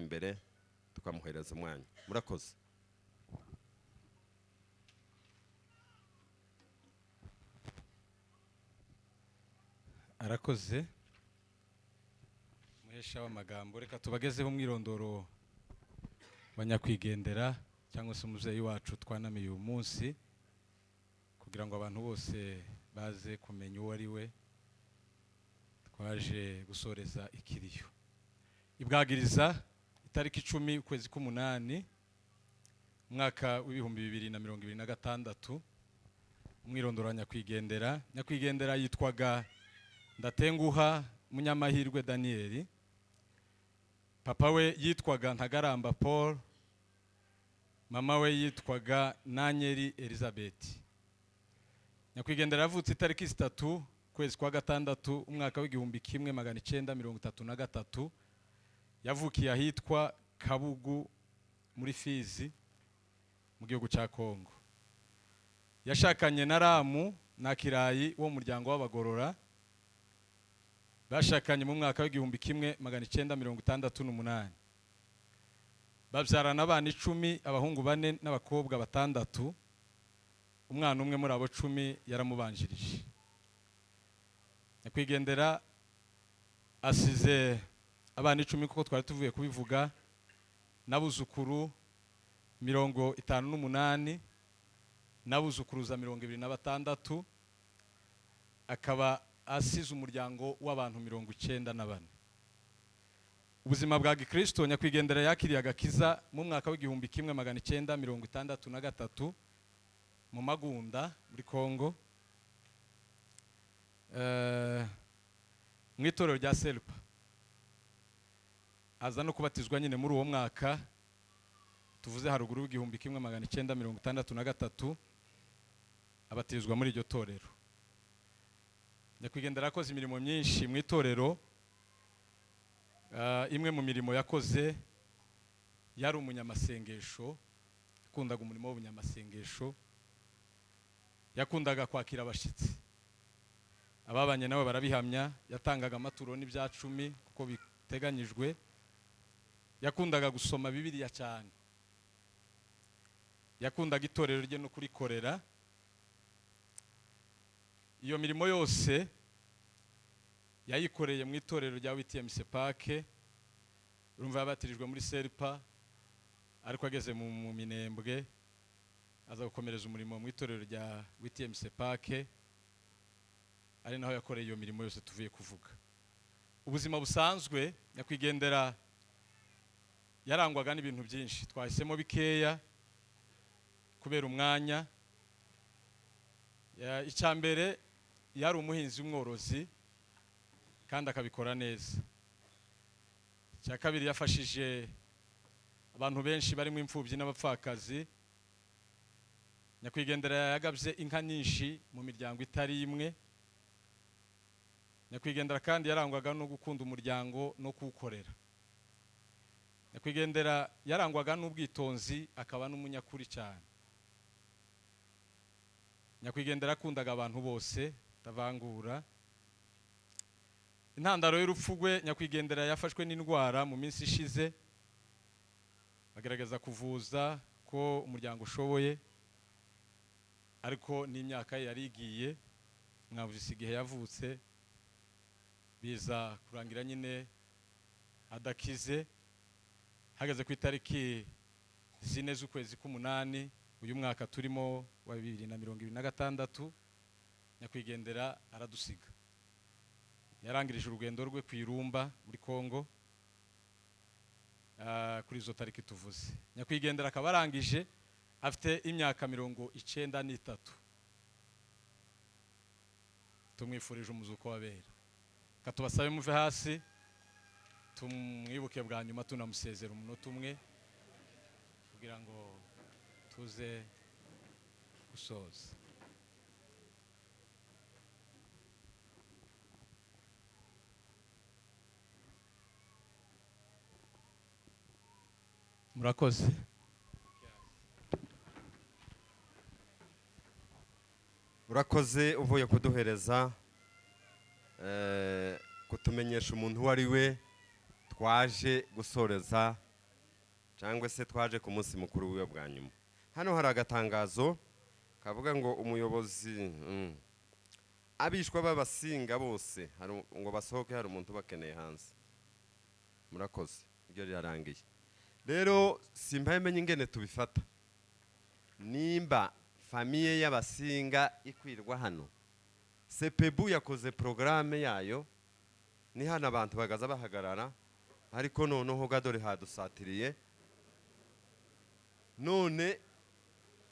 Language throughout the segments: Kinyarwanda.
imbere tukamuhereza umwanya. Murakoze. Arakoze muhesha w'amagambo, reka tubagezeho umwirondoro wa nyakwigendera cyangwa se umuvyeyi wacu twanamiye uyu munsi kugira ngo abantu bose baze kumenya uwo ari we. Twaje gusoreza ikiriyo ibwagiriza itariki 10 ukwezi k'umunani mwaka w'ibihumbi 2026. Umwirondoro wa nyakwigendera yitwaga Ndatenguha Munyamahirwe Daniel. Papa we yitwaga Ntagaramba Paul, mama we yitwaga Nanyeri Elizabeth. Nyakwigendera yavutse itariki 3 kwezi kwa gatandatu umwaka w'igihumbi 1933. Yavukiye ahitwa Kabugu muri Fizi mu gihugu cya Kongo. Yashakanye na Ramu na Kirayi wo muryango w'abagorora. Bashakanye mu mwaka w'igihumbi 1968. Babyarana abana 10, abahungu 4 n'abakobwa 6. Umwana umwe muri abo 10 yaramubanjirije. Nyakwigendera asize abana 10 kuko twari tuvuye kubivuga, nabuzukuru 58, nabuzukuruza 26, akaba asize umuryango w'abantu 94. Ubuzima bwa Gikristo, nyakwigendera yakiriye agakiza mu mwaka w'igihumbi 1963 mu Magunda muri Kongo, mu itorero rya Selpa. Aza no kubatizwa nyine muri uwo mwaka tuvuze haruguru w'igihumbi 1963, abatizwa muri iryo torero. Nyakwigendera yakoze imirimo myinshi mu itorero. Imwe mu mirimo yakoze yari umunyamasengesho, yakundaga umurimo w'ubunyamasengesho, yakundaga kwakira abashitsi. Ababanye nawe barabihamya, yatangaga amaturo n'ibya 10 kuko biteganyijwe. Yakundaga gusoma Bibiliya cyane, yakundaga itorero rye no kurikorera. Iyo mirimo yose yayikoreye mu itorero rya WTM Sepake. Urumva yabatirijwe muri Selpa, ariko ageze mu Minembwe aza gukomereza umurimo mu itorero rya WTM Sepake, ari naho yakoreye iyo mirimo yose tuvuye kuvuga. Ubuzima busanzwe, nyakwigendera yarangwaga n'ibintu byinshi, twahisemo bikeya kubera umwanya. Icyambere yari umuhinzi w'umworozi kandi akabikora neza. Cya kabiri yafashije abantu benshi barimo imfubyi n'abapfakazi. Nyakwigendera yagabye inka nyinshi mu miryango itari imwe. Nyakwigendera kandi yarangwaga no gukunda umuryango no kuwukorera. Nyakwigendera yarangwaga n'ubwitonzi akaba n'umunyakuri cyane. Nyakwigendera akundaga abantu bose tavangura. Intandaro y'urupfu rwe, nyakwigendera yafashwe n'indwara mu minsi ishize, bagerageza kuvuza ko umuryango ushoboye, ariko n'imyaka yari igiye. Mwavuze igihe yavutse, biza kurangira nyine adakize. Hageze ku itariki 4 z'ukwezi k'umunani uyu mwaka turimo wa 2026, nyakwigendera aradusiga. Yarangirije urugendo rwe ku Irumba muri Kongo kuri izo tariki tuvuze. Nyakwigendera akaba arangije afite imyaka 93. Tumwifurije umuzuko w'abera. Katubasabe muve hasi tumwibuke bwa nyuma tunamusezera umunota umwe kugira ngo tuze gusoza. Murakoze. Urakoze uvuye kuduhereza kutumenyesha umuntu wari we twaje gusoreza cyangwa se twaje ku munsi mukuru wiwe bwa nyuma. Hano hari agatangazo kavuga ngo umuyobozi abishwa b'abasinga bose ngo basohoke, hari umuntu bakeneye hanze. Murakoze, ibyo rirarangiye. Rero simpamenye ingene tubifata. Nimba famiye y'abasinga ikwirwa hano, CPB yakoze programme yayo, ni hano abantu bagaza bahagarara, ariko noneho gadore hadusatiriye, none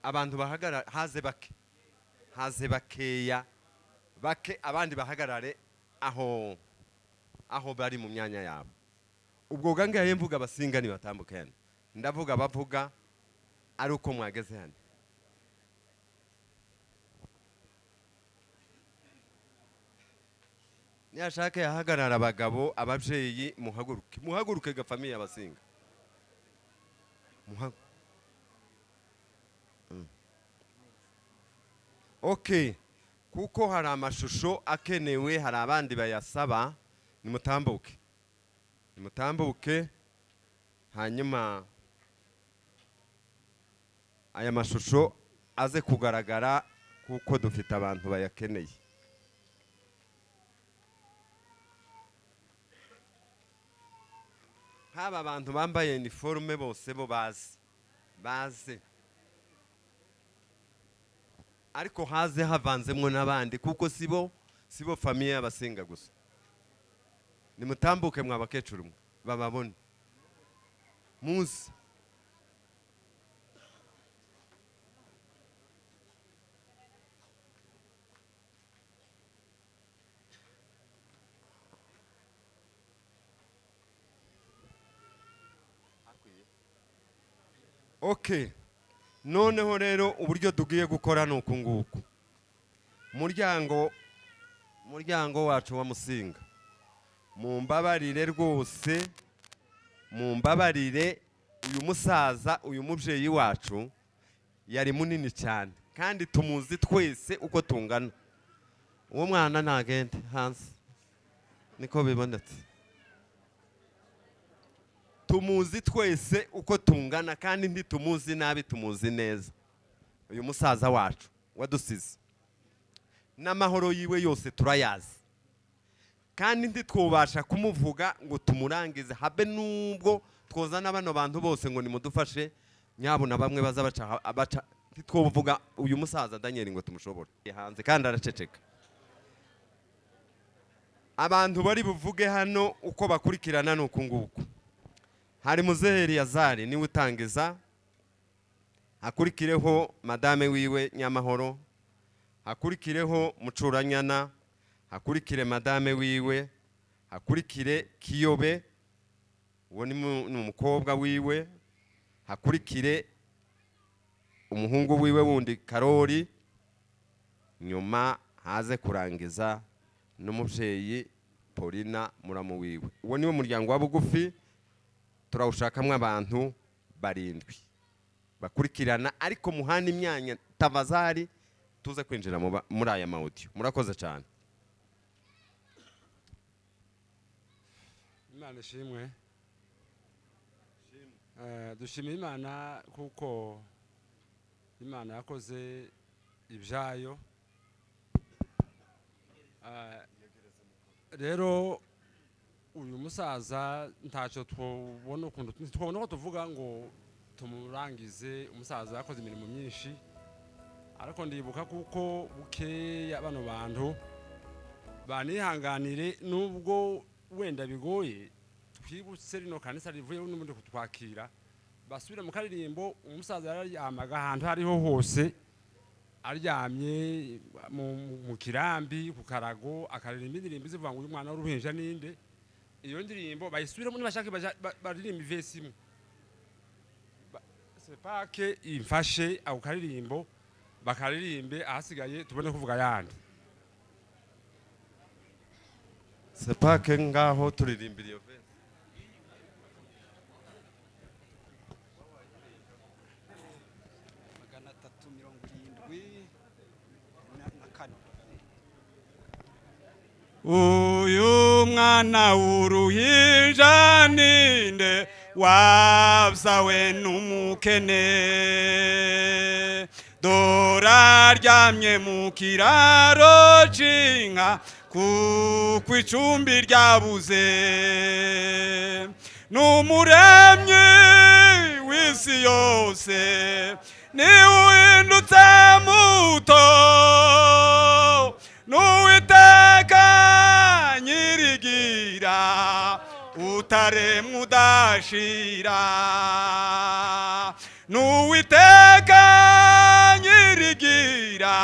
abantu bahagarara haze bakeya bake, abandi bahagarare aho bari mu myanya yabo. Ubwo gangaye mvuga abasinga ni batambuka hano, ndavuga bavuga ari uko mwageze hano. Niyashaka yahagarara abagabo, abavyeyi, muhaguruke ga famiye y'abasinga. Okay, kuko hari amashusho akenewe, hari abandi bayasaba, nimutambuke hanyuma aya mashusho aze kugaragara kuko dufite abantu bayakeneye. Haba abantu bambaye uniforme bose bo baze, ariko haze havanzemwo n'abandi kuko sibo famiye y'abasinga gusa. Nimutambuke mwabakecuru mwe bababone muzi. Okay, noneho rero uburyo tugiye gukora nuko nguko. Muryango wacu wa Musinga, mumbabarire rwose, mumbabarire. Uyu musaza, uyu muvyeyi wacu yari munini cyane kandi tumuzi twese uko tungana. Uwo mwana nagende hanze, niko bibonetse. Tumuzi twese uko tungana kandi ntitumuzi nabi, tumuzi neza. Uyu musaza wacu wadusize n'amahoro yiwe yose turayazi, kandi ntitwobasha kumuvuga ngo tumurangize, habe nubwo twozana bano bantu bose ngo nimudufashe nyabona bamwe baza baca ntitwovuga uyu musaza Daniel ngo tumushobora hanze kandi araceceka. Abantu bari buvuge hano uko bakurikirana nuko nguko. Hari Muzehe Eliyazari niwe utangiza, hakurikireho madame wiwe Nyamahoro, hakurikireho Mucuranyana, hakurikire madame wiwe, hakurikire Kiyobe, uwo ni umukobwa wiwe, hakurikire umuhungu wiwe wundi Karori, nyuma haze kurangiza n'umuvyeyi Paulina muramu wiwe. Uwo niwe muryango wa bugufi. Turawushakamwe abantu 7 bakurikirana, ariko muhana imyanya tavazari tuze kwinjira muri aya maudio. Murakoze cyane. Imana ishimwe. Dushimira Imana kuko Imana yakoze ibyayo. Rero uyu musaza ntacyo twabona ukuntu twabona ko tuvuga ngo tumurangize. Umusaza yakoze imirimo myinshi, ariko ndibuka kuko bukeya bano bantu banihanganire, nubwo wenda bigoye. Twibutse rino kanisa rivuye n'ubundi kutwakira, basubire mu karirimbo. Umusaza yaryamaga ahantu hariho hose, aryamye mu kirambi ku karago, akaririmba indirimbo zivuga ngo uyu mwana w'uruhinja ninde. Iyo ndirimbo bayisubire muri bashake baririmba ivesi imwe. Sepake imfashe ako karirimbo bakaririmbe, ahasigaye tubone kuvuga yandi. Sepake ngaho turirimbira iyo vesi. Uyu mwana w'uruhinja ninde wabyawe n'umukene dora aryamye mu kiraro c'inka kuko icumbi ryabuze n'umuremyi w'isi yose niwe uhindutse muto n'uwiteka nyirigira utaremwa udashira n'uwiteka nyirigira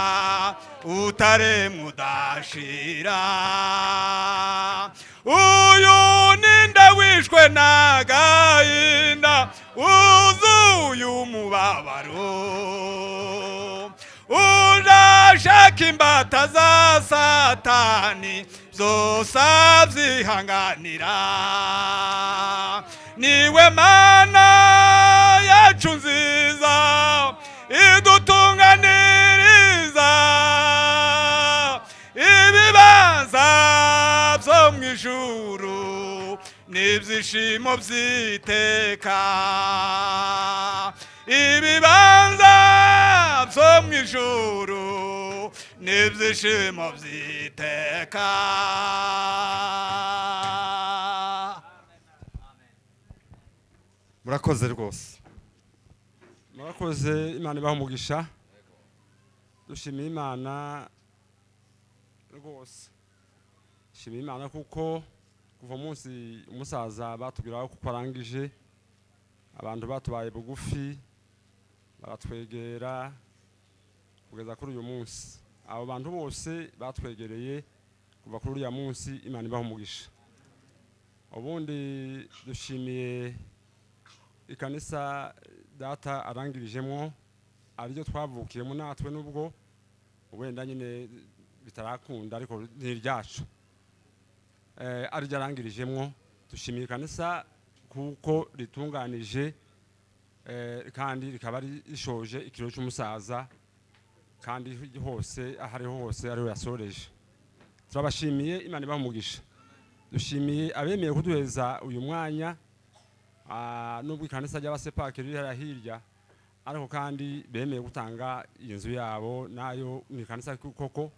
utaremwa udashira uyu ninde wishwe n'agahinda wuzuye umubabaro urashaka imbata za satani zose abyihanganira niwe mana yacu nziza idutunganiriza ibibanza byo mu ijuru n'ibyishimo by'iteka ibibanza byo mu ijuru n'ibyishimo by'iteka murakoze rwose murakoze imana ibaha umugisha dushimiye imana rwose dushimiye imana kuko kuva umunsi umusaza batubwiraho kuko arangije abantu batubaye bugufi baratwegera kugeza kuri uyu munsi abo bantu bose batwegereye kuva kuri uriya munsi imana ibaha umugisha ubundi dushimiye ikanisa data arangirijemo ariryo twavukiyemo natwe nubwo wenda nyine bitarakunda ariko ni iryacu ariryo arangirijemo dushimiye ikanisa kuko ritunganije kandi rikaba rishoje ikiro cy'umusaza kandi hose ahariho hose ariho yasoreje turabashimiye imana ibaha umugisha dushimiye abemeye kuduheza uyu mwanya nubwo ikanisa ry'abasepake riri hirya ariko kandi bemeye gutanga inzu yabo nayo ni ikanisa koko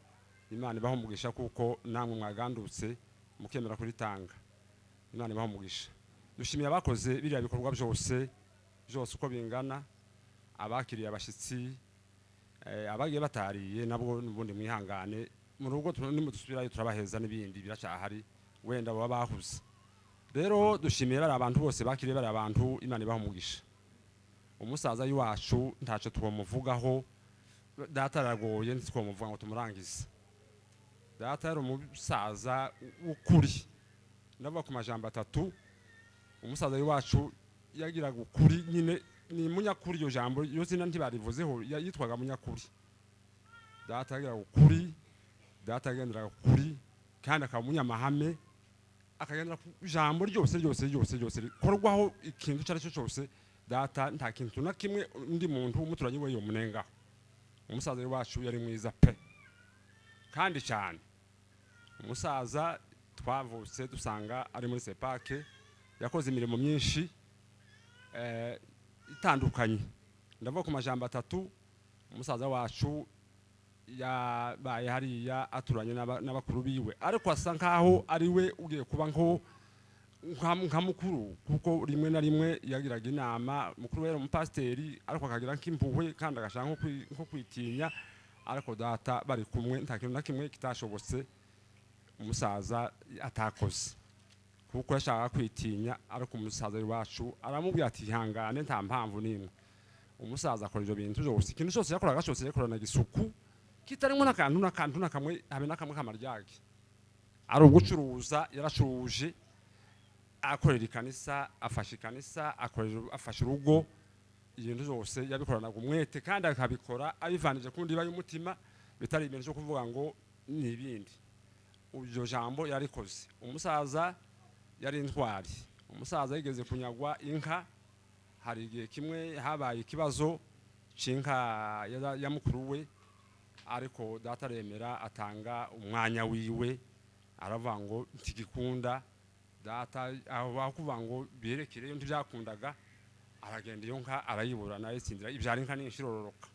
imana ibaha umugisha kuko namwe mwagandutse mukemera kuritanga imana ibaha umugisha dushimiye abakoze biriya bikorwa byose uko bingana abakiriye abashyitsi abagiye batariye nabwo n'ubundi mwihangane mu rugo nimudusubirayo turabaheza n'ibindi biracyahari wenda baba bahuze rero dushimiye bari abantu bose bakiriye bari abantu imana ibaha umugisha umusaza wacu ntacyo twamuvugaho data aragoye ntitwamuvuga ngo tumurangize data yari umusaza w'ukuri ndavuga ku majambo atatu umusaza wacu yagiraga ukuri nyine ni munyakuri iryo jambo iyo zina ntibarivuzeho yitwaga munyakuri data yagiraga ukuri data yagenderaga ukuri kandi akaba umunyamahame akagendera ku jambo ryose rikorwaho ikintu icyo ari cyo cyose data nta kintu na kimwe undi muntu umuturanyi we yomunengaho umusaza wacu yari mwiza pe kandi cyane umusaza twavutse dusanga ari muri sepake yakoze imirimo myinshi itandukanye ndavuga ku majambo atatu umusaza wacu yabaye hariya aturanye n'abakuru biwe ariko asa nkaho ari we ugiye kuba nka mukuru kuko rimwe na rimwe yagiraga inama mukuru we yari umupasiteri ariko akagira nk'impuhwe kandi agashaka nko kwitinya ariko data bari kumwe nta kintu na kimwe kitashobotse umusaza atakoze kuko yashaka kwitinya ariko umusaza wacu aramubwira ati ihangane nta mpamvu n'imwe umusaza akora ibyo bintu byose ikintu cyose yakoraga cyose yakoranaga isuku kitarimo n'akantu na kamwe habe n'akamwe k'amaryage ari ugucuruza yaracuruje akorera ikanisa afasha ikanisa afasha urugo ibintu byose yabikoranaga umwete kandi akabikora abivanije ku ndiba y'umutima bitari ibintu byo kuvuga ngo ni ibindi iryo jambo yarikoze umusaza yari intwari umusaza yigeze kunyagwa inka hari igihe kimwe habaye ikibazo cy'inka ya mukuru we ariko data aremera atanga umwanya wiwe aravuga ngo ntigikunda data aho kuvuga ngo birekere iyo ntibyakundaga aragenda iyo nka arayibura nayo itsindira ibyara inka n'inshirororoka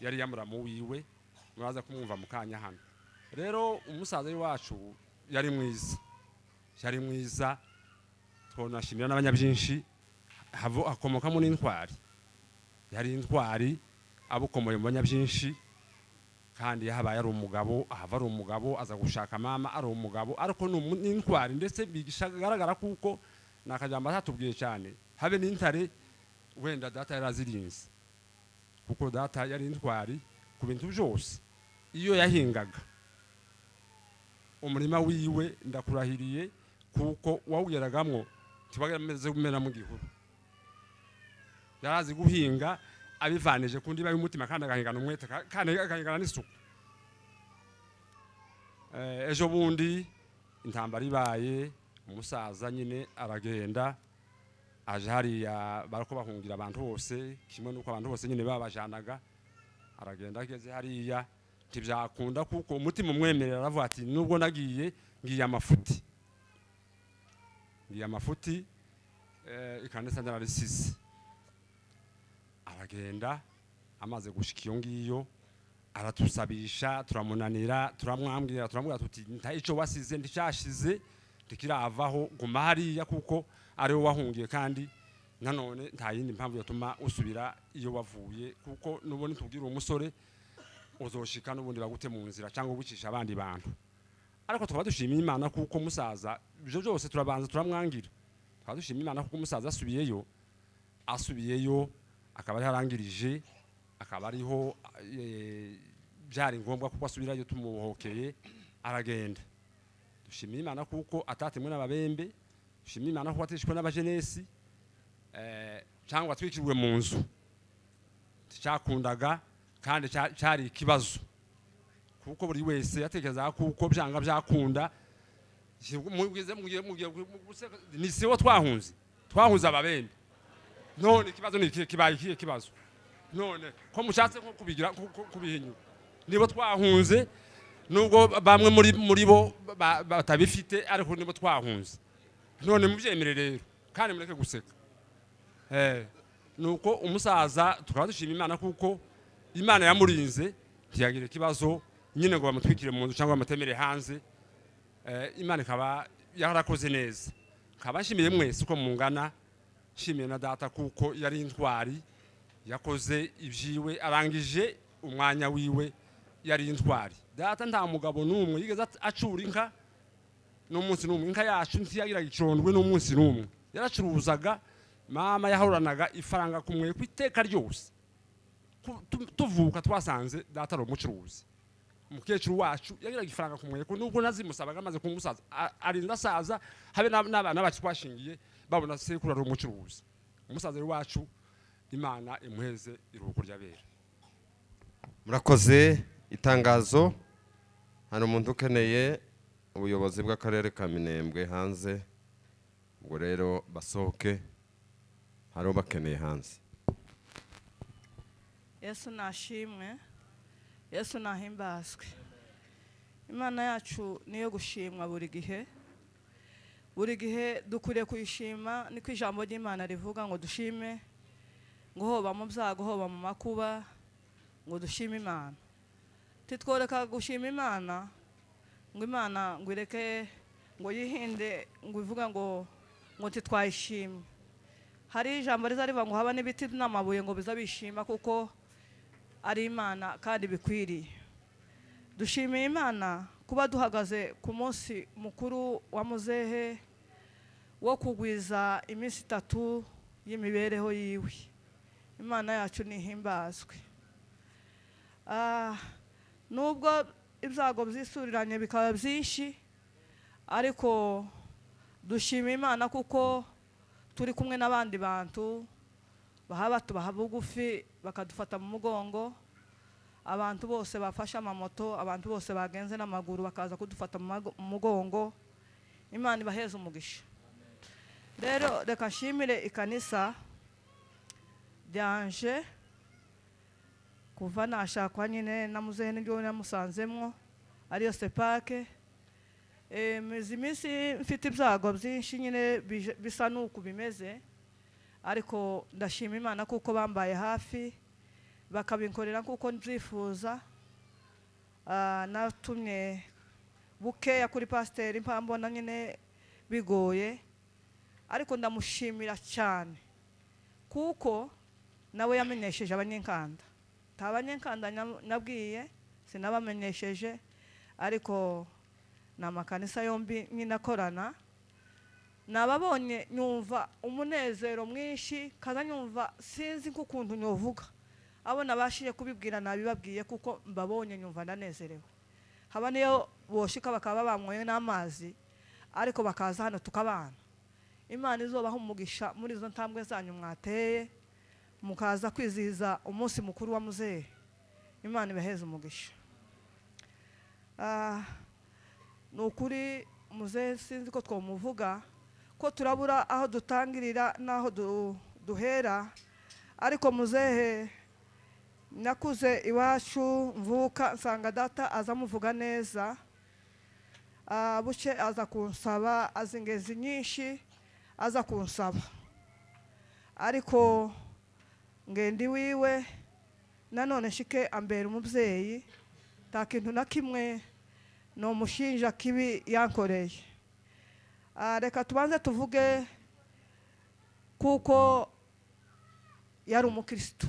yari yamuramu wiwe muraza kumwumva mukanya hano rero umusaza wacu yari mwiza twonashimira n'abanyabyinshi akomokamo n'intwari yari intwari abukomoye mu banyabyinshi kandi yahabaye ari umugabo ahava ari umugabo aza gushaka mama ari umugabo ariko n'intwari ndetse bigaragara kuko nakajambo atatubwiye cyane habe n'intare wenda data yarazirinze kuko data yari intwari ku bintu byose iyo yahingaga umurima wiwe ndakurahiriye kuko wawugeragamwo tibagameze kumera mu gihuru yarazi guhinga abivanije kundi baye umutima kandi agahingana umwete kandi agahingana n'isuku ejo bundi intambara ibaye umusaza nyine aragenda aje hariya barako bahungira abantu bose kimwe nuko abantu bose nyine babajanaga aragenda ageze hariya tibyakunda kuko umutima umwemerera aravuga ati nubwo nagiye ngiye amafuti ikanisa ndararisize aragenda amaze gushika iyo ngiyo aratusabisha turamunanira turamwambwira tuti nta ico wasize ndicashize tikiravaho guma hariya kuko ari we wahungiye kandi nanone nta yindi mpamvu yatuma usubira iyo wavuye kuko nubone tubwira umusore uzoshika n'ubundi bagute mu nzira cyangwa ubucisha abandi bantu ariko twaba dushimiye Imana kuko musaza byo byose turabanza turamwangira twaba dushimiye Imana kuko musaza asubiyeyo akaba yarangirije akaba ariho byari ngombwa kuko asubirayo tumuhokeye aragenda dushimiye Imana kuko atatemwe n'ababembe dushimiye Imana kuko atishwe n'abajenesi cyangwa twikirwe mu nzu cyakundaga kandi cyari ikibazo kuko buri wese yatekereza kuko byanga byakunda ni siwo twahunze ababembe none ikibazo ni kibaye ikihe kibazo none ko mushatse ko kubigira kubihinyura nibo twahunze nubwo bamwe muri bo batabifite ariko nibo twahunze none mubyemerere rero kandi mureke guseka nuko umusaza tukaba dushima Imana kuko Imana yamurinze ntiyagira ikibazo nyine ngo bamutwikire mu nzu cyangwa bamutemere hanze Imana ikaba yarakoze neza kaba nshimiye mwese uko mungana nshimiye na data kuko yari intwari yakoze ibyiwe arangije umwanya wiwe yari intwari data nta mugabo n'umwe yigeze acura inka n'umunsi n'umwe inka yacu ntiyagira ikirondwe n'umunsi n'umwe yaracuruzaga mama yahoranaga ifaranga kumwe ku iteka ryose tuvuka twasanze data ari umucuruzi umukecuru wacu yagiraga ifaranga kumwe ko nubwo nazimusabaga amaze kumusaza arinda saza habe n'abana bacu twashingiye babona sekuru ari umucuruzi umusaza wacu Imana imuheze iruhuko ry'abera murakoze itangazo hano umuntu ukeneye ubuyobozi bw'akarere ka Minembwe hanze ubwo rero basohoke haro bakeneye hanze Yesu nashimwe Yesu nahimbazwe Imana yacu niyo gushimwa buri gihe dukuriye kuyishima niko ijambo ry'Imana rivuga ngo dushime ngo hoba mu byago hoba mu makuba ngo dushime Imana titworeka gushima Imana ngo Imana ngo ireke ngo yihinde ngo ivuga ngo titwayishimye hari ijambo rizariva ngo haba n'ibiti n'amabuye ngo bizabishima kuko ari Imana kandi bikwiriye dushimiye Imana kuba duhagaze ku munsi mukuru wa muzehe wo kugwiza iminsi 3 y'imibereho yiwe Imana yacu nihimbazwe nubwo ibyago byisuriranye bikaba byinshi ariko dushima Imana kuko turi kumwe n'abandi bantu tubaha bugufi bakadufata mu mugongo abantu bose bafashe amamoto abantu bose bagenze n'amaguru bakaza kudufata mu mugongo Imana ibaheze umugisha rero reka nshimire ikanisa ryanje kuva nashakwa nyine na muzehe n'iryo namusanzemwo ariyo sepake Mezi iminsi mfite ibyago byinshi nyine bisa n'uku bimeze, ariko ndashima Imana kuko bambaye hafi bakabinkorera kuko nzifuza. Natumye bukeya kuri pasiteri mpambona nyine bigoye, ariko ndamushimira cyane kuko nawe yamenyesheje abanyenkanda. Ta abanyenkanda nabwiye sinabamenyesheje, ariko n'amakanisa yombi nyine akorana. Nababonye nyumva umunezero mwinshi, kaza nyumva sinzi nk'ukuntu nyovuga. Abo nabashije kubibwira nabibabwiye kuko mbabonye nyumva ndanezerewe. Haba niyo boshika bakaba bamwoye n'amazi, ariko bakaza hano tukabana. Imana izobaha umugisha muri izo ntambwe zanyu mwateye, mukaza kwizihiza umunsi mukuru wa muzehe. Imana ibaheze umugisha. Nukuri muzehe sinzi ko twomuvuga, ko turabura aho dutangirira n'aho duhera, ariko muzehe nakuze iwacu mvuka nsanga data aza muvuga neza. Buke aza kunsaba, azi ingezi nyinshi aza kunsaba, ariko ngendi wiwe nanone shike ambera umubyeyi, nta kintu na kimwe no mushinja kibi yankoreye. Reka tubanze tuvuge kuko yari umukristo.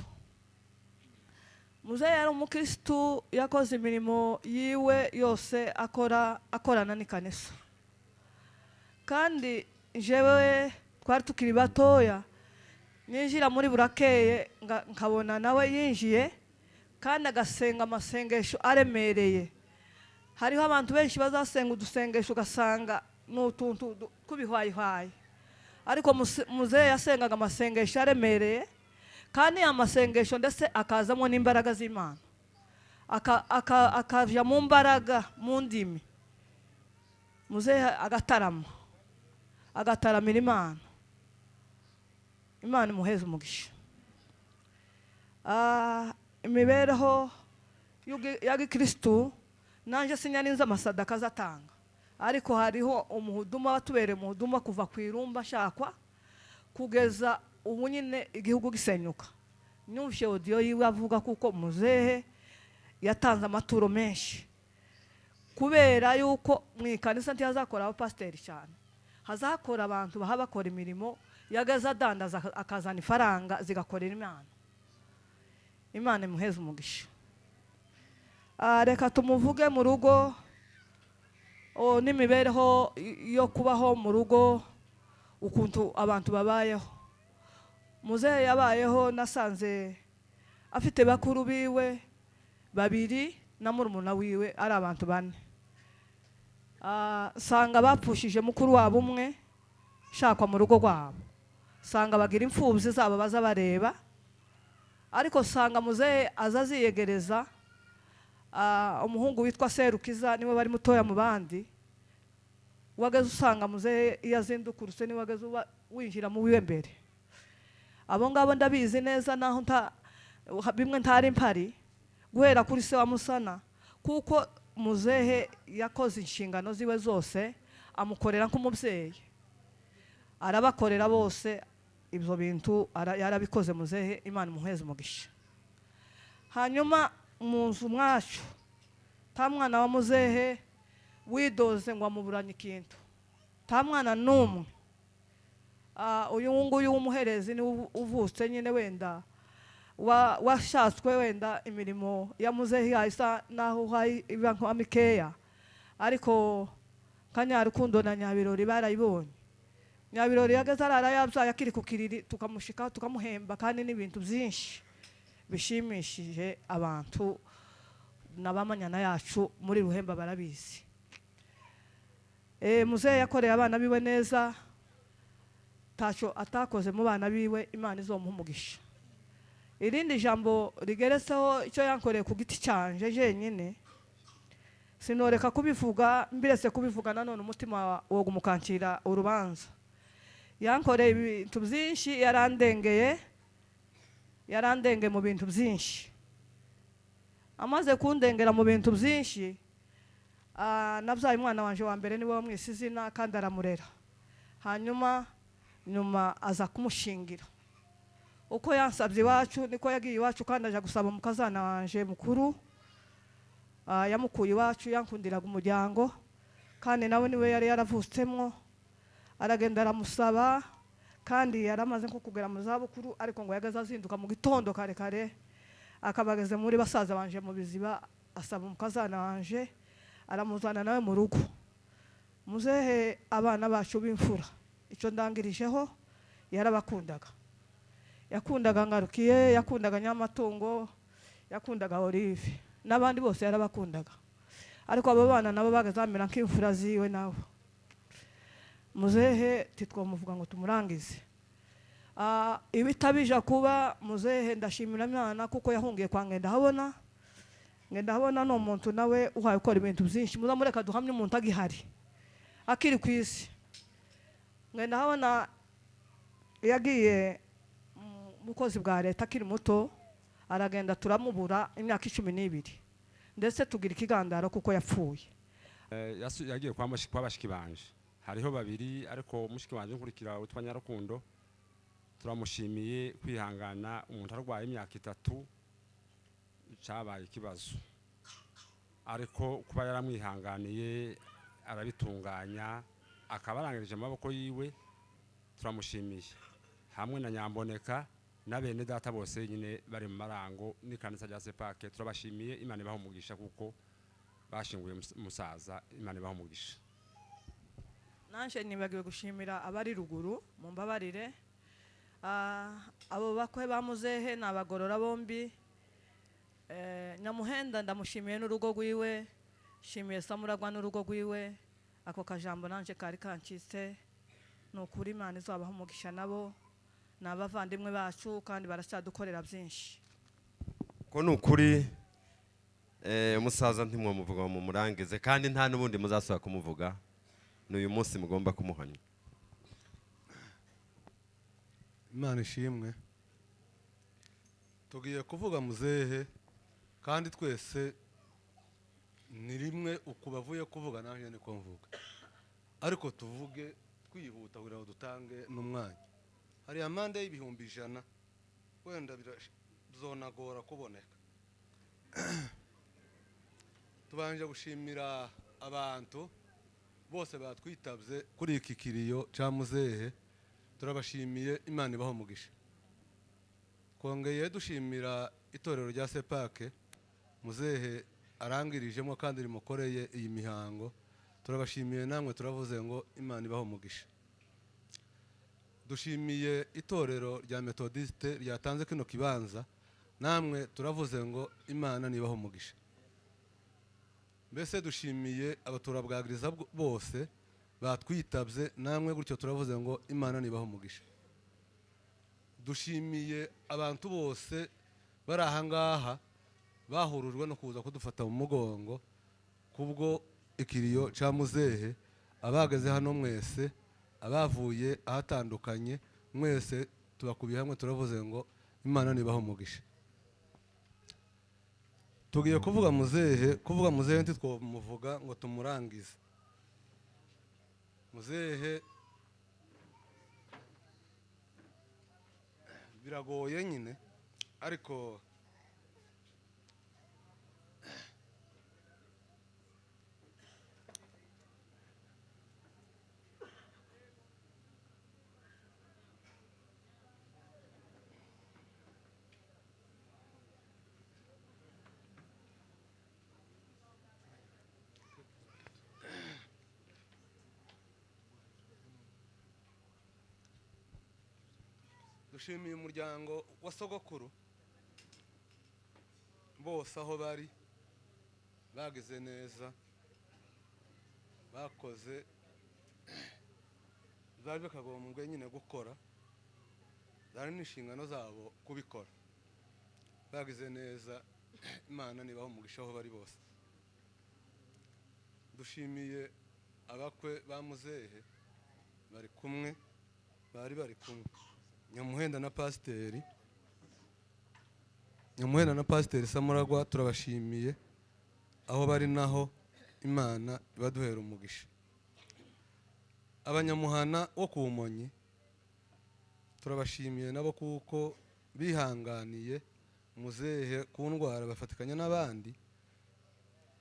Muzehe yari umukristo, yakoze imirimo yiwe yose akorana n'ikanisa. Kandi jewe twari tukiri batoya, ninjira muri burakeye nkabona nawe yinjiye kandi agasenga amasengesho aremereye. Hariho abantu benshi bazasenga udusengesho ugasanga n'utuntu tw'ibihwayihwayi, ariko muzehe yasengaga amasengesho aremereye, kandi amasengesho ndetse akazamo n'imbaraga z'Imana, akaja mu mbaraga mu ndimi. Muzehe agataramira Imana. Imana imuheze umugisha. Imibereho ya gikristu nanje sinyaninza amasadaka azatanga, ariko hariho umuhuduma watubereye umuhuduma kuva ku irumba shakwa kugeza ubu nyine igihugu gisenyuka. Nyumvise audio yiwe avuga kuko muzehe yatanze amaturo menshi, kubera yuko mu ikanisa ntiyazakora abapasiteri cyane, hazakora abantu baha bakora imirimo yagaza adandaza akazana ifaranga zigakorera Imana. Imana imuheze umugisha. Reka tumuvuge mu rugo n'imibereho yo kubaho mu rugo, ukuntu abantu babayeho. Muzehe yabayeho, nasanze afite bakuru biwe babiri na murumuna wiwe ari abantu bane. Sanga bapfushije mukuru wabo umwe shakwa mu rugo rwabo, sanga bagira imfubyi zabo baza bareba, ariko sanga muzehe aza ziyegereza. Umuhungu witwa Serukiza niwe bari mutoya mu bandi, wageze usanga muzehe iyo azindukurutse niwe wageze winjira mu wiwe mbere. Abo ngabo ndabizi neza, naho bimwe ntari mpari, guhera kuri se wa Musana, kuko muzehe yakoze inshingano ziwe zose, amukorera nk'umubyeyi, arabakorera bose. Ibyo bintu yarabikoze muzehe. Imana imuheze umugisha. Hanyuma mu nzu mwacu nta mwana wa muzehe widoze ngo amuburanye ikintu, nta mwana n'umwe. Uyu nguyu w'umuherezi ni uvutse nyine wenda washatswe, wenda imirimo ya muzehe yahisa naho iba nka mikeya, ariko Kanyarukundo na Nyabirori barayibonye. Nyabirori yageze arara yabyaye akiri ku kiriri, tukamushika tukamuhemba, kandi n'ibintu byinshi bishimishije abantu n'abamanyana yacu muri Ruhemba barabizi. Muzehe yakoreye abana biwe neza, tacho atakoze mu bana biwe. Imana izomuha umugisha. Irindi jambo rigeretseho icyo yankoreye ku giti cyanje jenyine, sinoreka kubivuga, mbiretse kubivuga nanone umutima wo gumukankira urubanza. Yankoreye ibintu byinshi, yarandengeye mu bintu byinshi. Amaze kundengera mu bintu byinshi, nabyaye umwana wanje wa mbere niwe wamwise izina kandi aramurera, hanyuma nyuma aza kumushingira. Uko yansabye iwacu niko yagiye iwacu kandi aja gusaba umukazana wanje mukuru, yamukuye iwacu yankundiraga umuryango kandi nawe niwe yari yaravutsemo, aragenda aramusaba kandi yaramaze nko kugera mu zabukuru, ariko ngo yagaze azinduka mu gitondo kare kare akabageze muri basaza banje mu biziba, asaba umukazana wanje aramuzana nawe mu rugo. Muzehe abana bacu b'imfura icyo ndangirijeho yarabakundaga, yakundaga Ngarukiye, yakundaga Nyamatungo, yakundaga Olive n'abandi bose yarabakundaga, ariko abo bana nabo bagazamera nk'imfura ziwe nawe. Muzehe titwomuvuga ngo tumurangize. Ibitabija kuba muzehe ndashimira Imana kuko yahungiye kwa Ngendahabona. Ngendahabona no umuntu nawe uhaye ukora ibintu byinshi, muzamureka duhamye umuntu agihari akiri ku isi. Ngendahabona yagiye mukozi bwa leta akiri muto, aragenda turamubura imyaka 12 ndetse tugira ikigandaro kuko yapfuye. Yagiye kwa bashiki banje, hariho babiri ariko mushiki wanje nkurikira witwa Nyarukundo, turamushimiye kwihangana. Umuntu arwaye imyaka 3 cyabaye ikibazo, ariko kuba yaramwihanganiye arabitunganya akabarangirije amaboko yiwe, turamushimiye. Hamwe na Nyamboneka na bene data bose nyine bari mu marango n'ikanisa rya Sepake, turabashimiye. Imana ibaho umugisha kuko bashinguye musaza, Imana ibaho umugisha. Nanje nibagiwe gushimira abari ruguru, mumbabarire. Abo bakwe bamuzehe n'abagorora bombi. Nyamuhenda ndamushimiye n'urugo rwiwe, shimiye Samuragwa n'urugo rwiwe. Ako kajambo nanje kari kancitse, nukuri Imana izabaho umugisha nabo n'abavandimwe bacu kandi baracyadukorera byinshi. Ko nukuri umusaza ntimwamuvuga mu murangize kandi nta nubundi muzasaba kumuvuga, n'uyu munsi mugomba kumuhanya. Imana ishimwe. Tugiye kuvuga muzehe kandi twese ni rimwe ukubavuye kuvuga nanjye niko mvuga, ariko tuvuge twihuta kugira ngo dutange n'umwanya. Hari amande y'ibihumbi 100 wenda bizonagora kuboneka. Tubanje gushimira abantu bose batwitabye kuri iki kiriyo cya muzehe, turabashimiye. Imana ibaho umugisha. Kongeye dushimira itorero rya Sepake muzehe arangirijemo kandi rimukoreye iyi mihango, turabashimiye. Namwe turavuze ngo Imana ibaho umugisha. Dushimiye itorero rya Methodiste ryatanze kino kibanza, namwe turavuze ngo Imana nibaho umugisha. Mbese dushimiye abaturabwagiriza bose batwitabye, namwe gutyo turavuze ngo Imana nibaho umugisha. Dushimiye abantu bose bari aha ngaha bahurujwe no kuza kudufata mu mugongo kubwo ikiriyo cya muzehe, abageze hano mwese, abavuye ahatandukanye mwese, tubakubiye hamwe turavuze ngo Imana nibaho umugisha. Tugiye kuvuga muzehe ntitwomuvuga ngo tumurangize. Muzehe biragoye nyine, ariko dushimiye umuryango wa sogokuru bose aho bari, bagize neza, bakoze bari bakagombwe nyine gukora, zari n'inshingano zabo kubikora, bagize neza. Imana nibaho umugisha aho bari bose. Dushimiye abakwe ba muzehe bari kumwe, bari kumwe Nyamuhenda na Pasiteri Samuragwa, turabashimiye aho bari naho imana ibaduhera umugisha. Abanyamuhana wo ku Bumonyi turabashimiye nabo kuko bihanganiye muzehe ku ndwara bafatikanya n'abandi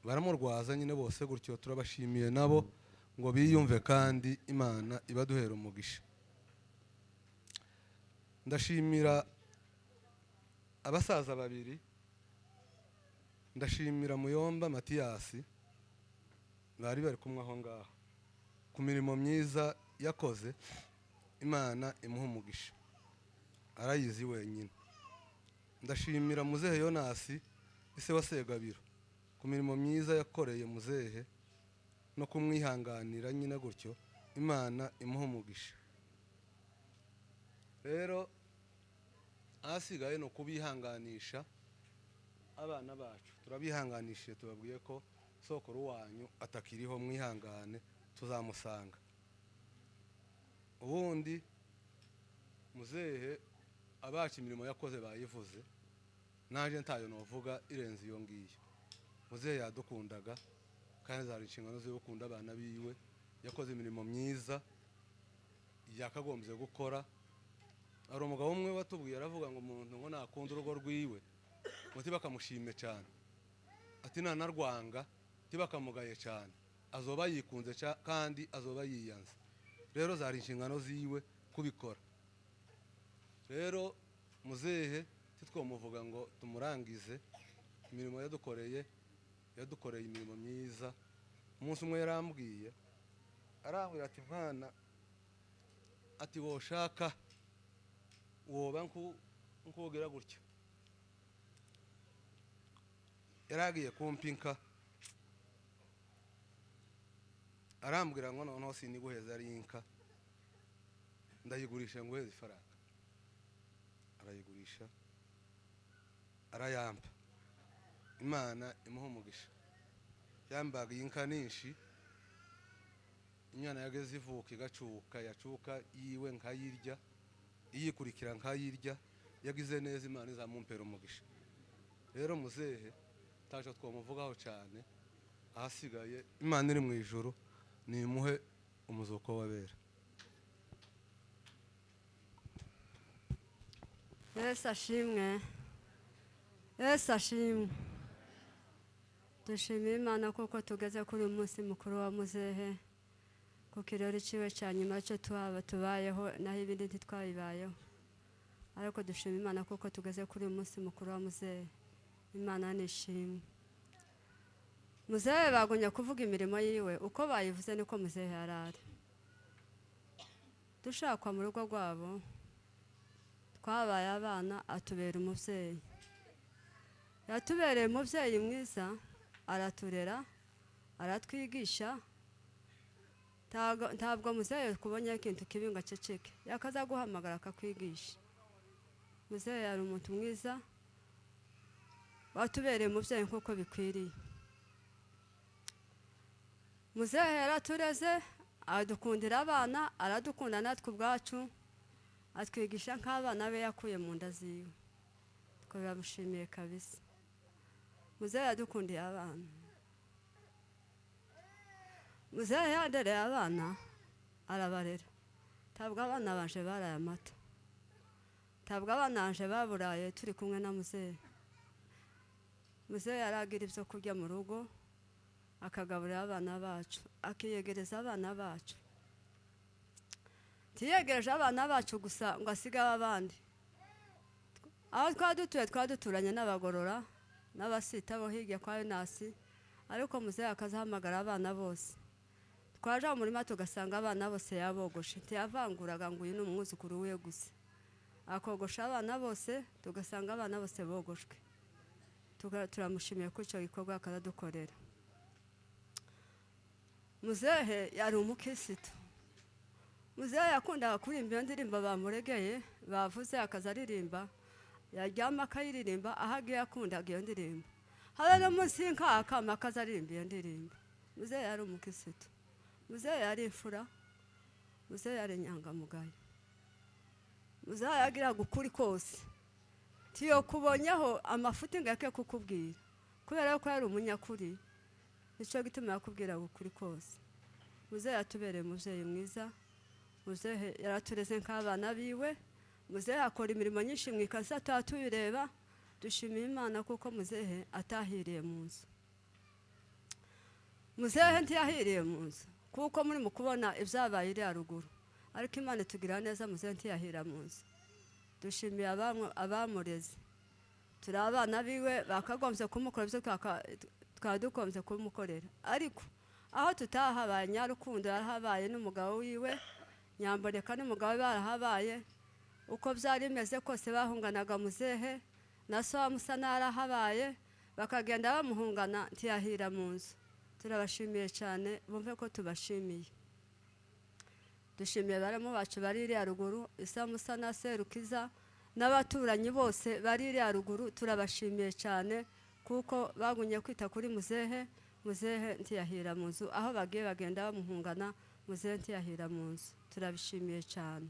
baramurwaza nyine bose gutyo. Turabashimiye nabo ngo biyumve kandi imana ibaduhera umugisha. Ndashimira abasaza babiri, ndashimira Muyomba Matiyasi bari bari kumwe aho ngaho ku mirimo myiza yakoze, imana imuha umugisha arayizi wenyine. Ndashimira muzehe Yonasi ise wa Segabiro ku mirimo myiza yakoreye muzehe no kumwihanganira nyine gutyo, imana imuha umugisha. Rero ahasigaye no kubihanganisha abana bacu, turabihanganishije tubabwiye ko sokuru wanyu atakiriho, mwihangane tuzamusanga. Ubundi muzehe abacu imirimo yakoze bayivuze, naje ntayo novuga irenze iyo ngiyo. Muzehe yadukundaga kandi zari inshingano zo gukunda abana biwe, yakoze imirimo myiza yakagombye gukora. Ari umugabo umwe watubwiye aravuga ngo umuntu ngo nakunda urugo rwiwe muti bakamushime cyane, ati nanarwanga tibakamugaye cyane, azoba yikunze kandi azoba yiyanze. Rero zari inshingano ziwe kubikora. Rero muzehe titwomuvuga ngo tumurangize imirimo yadukoreye imirimo myiza. Umunsi umwe yarambwiye arambwira ati mwana, ati woshaka woba nkugera gutya. Yaragiye kumpinka arambwira ngo noneho siniguheza ari inka, ndayigurisha ngo uheze ifaranga. Arayigurisha arayampa, imana imuha umugisha. Yambaga inka ninshi, inyana yageze ivuka igacuka, yacuka yiwe nkayirya, iyikurikira nkayirya, yagize neza, imana izamumpera umugisha. Rero muzehe taje twomuvugaho cyane, ahasigaye imana iri mu ijuru nimuhe umuzuko w'abera. Yesu ashimwe, Yesu ashimwe. Dushimira imana kuko tugeze kuri uyu munsi mukuru wa muzehe, ku kirori ciwe cya nyuma cyo tubayeho, naho ibindi ntitwabibayeho. Ariko dushimira imana kuko tugeze kuri uyu munsi mukuru wa muzehe, imana nishimwe. Muzehe bagonya kuvuga imirimo yiwe, uko bayivuze niko muzehe yarari. Dushakwa mu rugo rwabo twabaye abana, atubera umubyeyi. Yatubereye umubyeyi mwiza, araturera, aratwigisha. Ntabwo muzehe kubonye ikintu kibi ngo aceceke, yakaza guhamagara akakwigisha. Muzehe yari umuntu mwiza, watubereye umubyeyi nk'uko bikwiriye. Muzehe yaratureze, adukundira abana, aradukunda natwe ubwacu, atwigisha nk'abana be yakuye mu nda ziwe. Twabamushimiye kabisa. Muzehe yadukundiye abana. Muzehe yandereye abana, arabarera. Ntabwo abana banje baraye amata, ntabwo abana banje baburaye turi kumwe na muzehe. Muzehe yaragira ibyo kurya mu rugo, akagaburira abana bacu, akiyegereza abana bacu. Tiyegereje abana bacu gusa ngo asige abandi. Aho twaduturanye n'abagorora n'abasita bo hirya kwa Yonasi, ariko muzehe akazahamagara abana bose. Twaje mu murima tugasanga abana bose yabogoshe, ntiyavanguraga ngo uyu ni umwuzukuru we gusa. Akogosha abana bose, tugasanga abana bose bogoshwe. Turamushimiye ko icyo gikorwa akadukorera. Muzehe yari umukirisitu. Muzehe yakundaga kuririmba iyo ndirimbo bamuregeye, bavuze akazaririmba, yaryama akayiririmba, aho agiye yakundaga iyo ndirimbo. Habe no munsi y'akama akazaririmba iyo ndirimbo. Muzehe yari umukirisitu. Muzehe yari imfura. Muzehe yari inyangamugayo. Muzehe yagiraga ukuri kose. Tiyo kubonyeho amafuti ngo yake kukubwira, kubera ko yari umunyakuri. nicyo gituma yakubwiraga ukuri kose. Muzehe yatubereye umubyeyi mwiza, muzehe yaratureze nk'abana biwe, muzehe akora imirimo myinshi mu ikaza tuba tubireba. Dushimiye Imana kuko muzehe atahiriye mu nzu. Muzehe ntiyahiriye mu nzu kuko muri mu kubona ibyabaye iri haruguru, ariko Imana itugira neza, muzehe ntiyahira mu nzu. Dushimiye abamureze, turi abana biwe, bakagombye kumukora ibyo twari dukombye kumukorera, ariko aho tutahabaye Nyarukundo yarahabaye n'umugabo wiwe, Nyamboneka n'umugabo we barahabaye. Uko byari bimeze kose bahunganaga muzehe, na so wa Musa narahabaye, bakagenda bamuhungana, ntiyahira mu nzu. Turabashimiye cyane, bumve ko tubashimiye. Dushimiye baramu bacu bari iri haruguru, Isa Musa na Serukiza n'abaturanyi bose bari iri haruguru, turabashimiye cyane kuko bagumye kwita kuri muzehe. Muzehe ntiyahira mu nzu, aho bagiye bagenda bamuhungana, muzehe ntiyahira mu nzu. Turabishimiye cyane.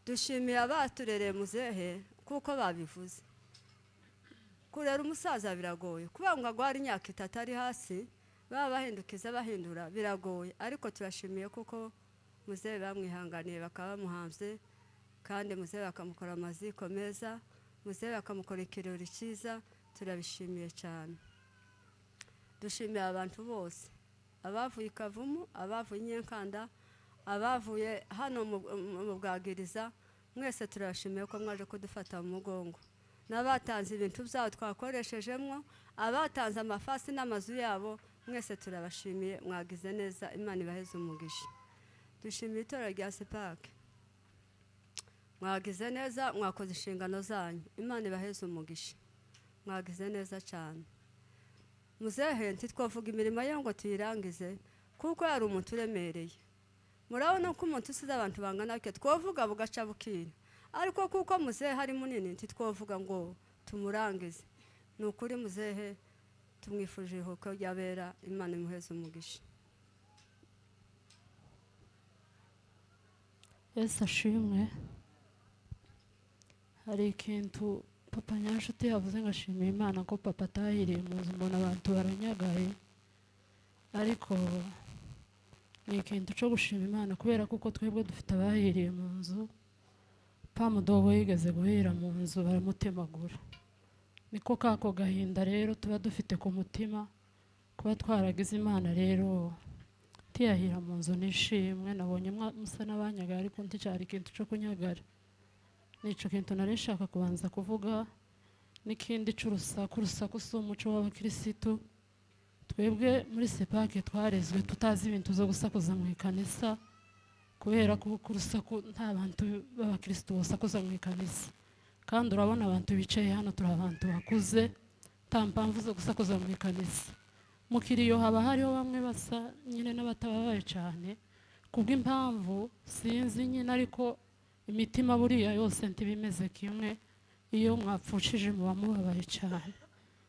Dushimiye abaturereye muzehe kuko babivuze. Kurera umusaza biragoye, kubera ngo agwara imyaka 3 ari hasi, baba bahindukiza bahindura biragoye, ariko turashimiye kuko muzehe bamwihanganiye bakaba bamuhamvye, kandi muzehe bakamukora amaziko meza, muzehe bakamukora ikirori cyiza. Turabishimiye cyane. Dushimiye abantu bose, abavuye Kavumu, abavuye Nyenkanda, abavuye hano mu Bwagiriza, mwese turashimiye ko mwaje kudufata mu mugongo. N'abatanze ibintu byabo twakoreshejemo, abatanze amafasi n'amazu yabo, mwese turabashimiye, mwagize neza, Imana ibaheze umugisha. Dushimiye itorero rya Sepake, mwagize neza, mwakoze inshingano zanyu, Imana ibaheze umugisha, mwagize neza cyane. Muzehe ntitwavuga imirimo ye ngo tuyirangize kuko yari umuntu uremereye. Murabona ko umuntu usize abantu bangana ke twavuga bugaca bukira, ariko kuko muzehe hari munini ntitwavuga ngo tumurangize. Nukuri muzehe tumwifuje iruhuko ry'abera, Imana imuheze umugisha. Yesu ashimwe. Hari ikintu Papa Nyanshuti yavuze, ngashimiye Imana ko papa atahiriye mu nzu, mbona abantu baranyagaye, ariko ni ikintu cyo gushima Imana kubera kuko twebwe dufite abahiriye mu nzu. Pamudogo yigeze guhera mu nzu baramutemagura. Niko kako gahinda rero tuba dufite ku mutima, kuba twaragize Imana rero tiyahira mu nzu nishimwe. Nabonye musa n'abanyaga, ariko nticyari ikintu cyo kunyagara. Nico kintu nari nshaka kubanza kuvuga. N'ikindi cy'urusaku, urusaku si umuco w'abakirisitu. Twebwe muri Sepake twarezwe tutazi ibintu zo gusakuza mu ikanisa, kubera ko urusaku nta bantu b'abakirisitu basakuza mu ikanisa, kandi urabona abantu bicaye hano turi abantu bakuze, nta mpamvu zo gusakuza mu ikanisa. Mu kiriyo haba hariho bamwe basa nyine n'abatababaye cyane kubw'impamvu sinzi nyine, ariko imitima buriya yose ntibimeze kimwe. Iyo mwapfushije muba mubabaye cyane.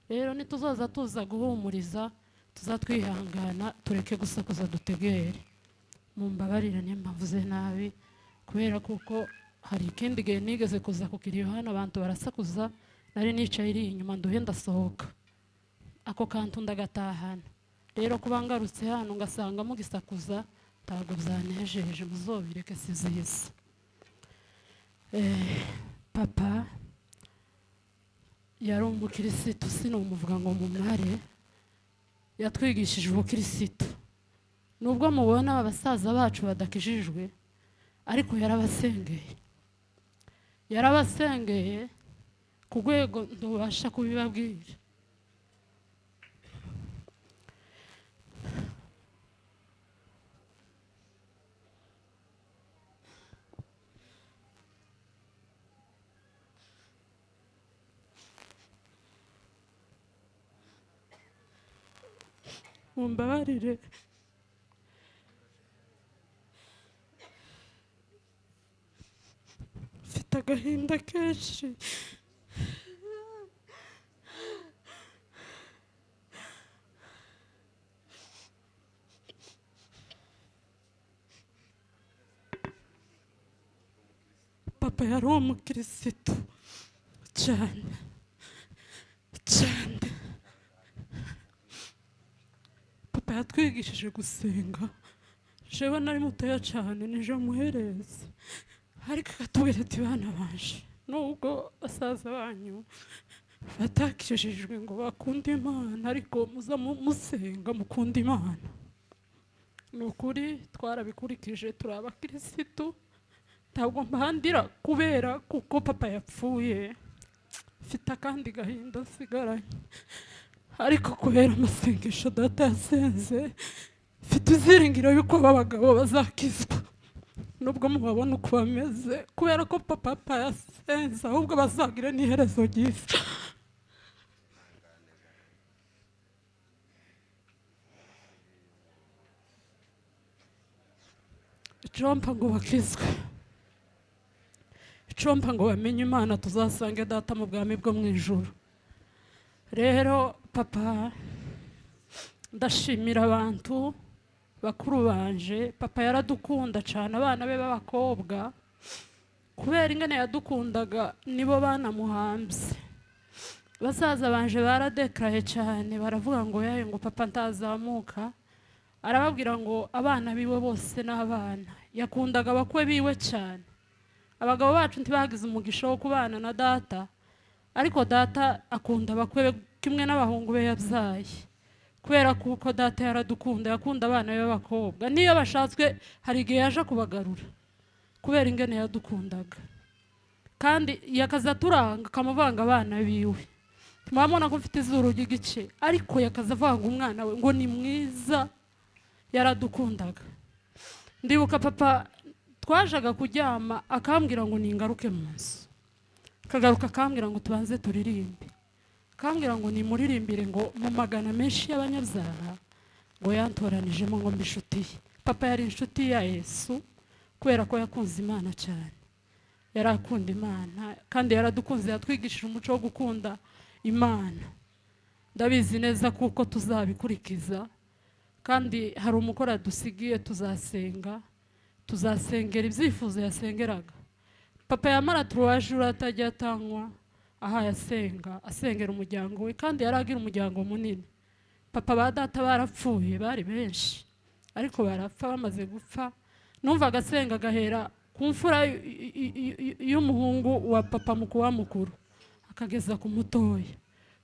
Rero nituzoza tuza guhumuriza, tuzatwihangana, tureke gusakuza, dutegere. Mumbabarire nimba mvuze nabi, kubera kuko hari ikindi gihe nigeze kuza ku kiriyo hano abantu barasakuza, nari nicaye iri inyuma nduhe ndasohoka, ako kantu ndagatahana. Rero kuba ngarutse hano ngasanga mugisakuza ntabwo byanejeje, muzobireke sizisa. Papa yari umukirisitu, sinumuvuga ngo mumware, yatwigishije ubukirisitu. Nubwo mubona abasaza bacu badakijijwe, ariko yarabasengeye ku rwego ntubasha kubibabwira. Mumbabarire, mfite agahinda kenshi. Papa yari umukirisitu cyane cyane. papa yatwigishije gusenga jewe nari mutoya cyane nije muhereza ariko akatubwira ati bana banje nubwo basaza banyu batakijijwe ngo bakunde Imana ariko muza musenga mukunda Imana. Ni ukuri twarabikurikije turi abakirisitu ntabwo mbandira kubera kuko papa yapfuye mfite akandi gahinda nsigaranye ariko kubera amasengesho data yasenze mfite iziringiro yuko abagabo bazakizwa nubwo mubabona uko bameze kubera ko papa yasenze ahubwo bazagira n'iherezo ryiza. icompa ngo bakizwe, icompa ngo bamenye Imana tuzasange data mu bwami bwo mu ijuru. Rero papa ndashimira abantu bakuru banje, papa yaradukunda cyane abana be b'abakobwa kubera ingene yadukundaga nibo banamuhambye. Basaza banje baradekaraye cyane baravuga ngo yaye ngo papa ntazamuka, arababwira ngo abana biwe bose n'abana yakundaga abakwe biwe cyane. Abagabo bacu ntibagize umugisha wo kubana na data ariko data akunda abakwe kimwe n'abahungu be yabyaye kubera kuko data yaradukunda yakunda abana be b'abakobwa niyo bashatswe hari igihe yaje kubagarura kubera ingene yadukundaga kandi yakaza turanga akamuvanga abana biwe. Mwabona ko mfite izuru ry'igice ariko yakaza avanga umwana we ngo ni mwiza yaradukundaga. Ndibuka papa twajaga kuryama akambwira ngo ningaruke mu nzu, akagaruka akambwira ngo tubanze turirimbe, akambwira ngo nimuririmbire ngo mu magana menshi y'abanyabyaha ngo yantoranijemo ngo mbe inshuti ye. Papa yari inshuti ya Yesu kubera ko yakunze Imana cyane, yarakunda Imana kandi yaradukunze, yatwigishije umuco wo gukunda Imana. Ndabizi neza kuko tuzabikurikiza kandi hari umukora dusigiye, tuzasengera ibyifuzo yasengeraga. Papa yamara tuwajura atajya atanywa aha yasenga asengera umuryango we kandi yaragira umuryango munini. Papa ba data barapfuye bari benshi ariko barapfa, bamaze gupfa numvaga asenga agahera ku mfura y'umuhungu wa papa mukuru akageza ku mutoya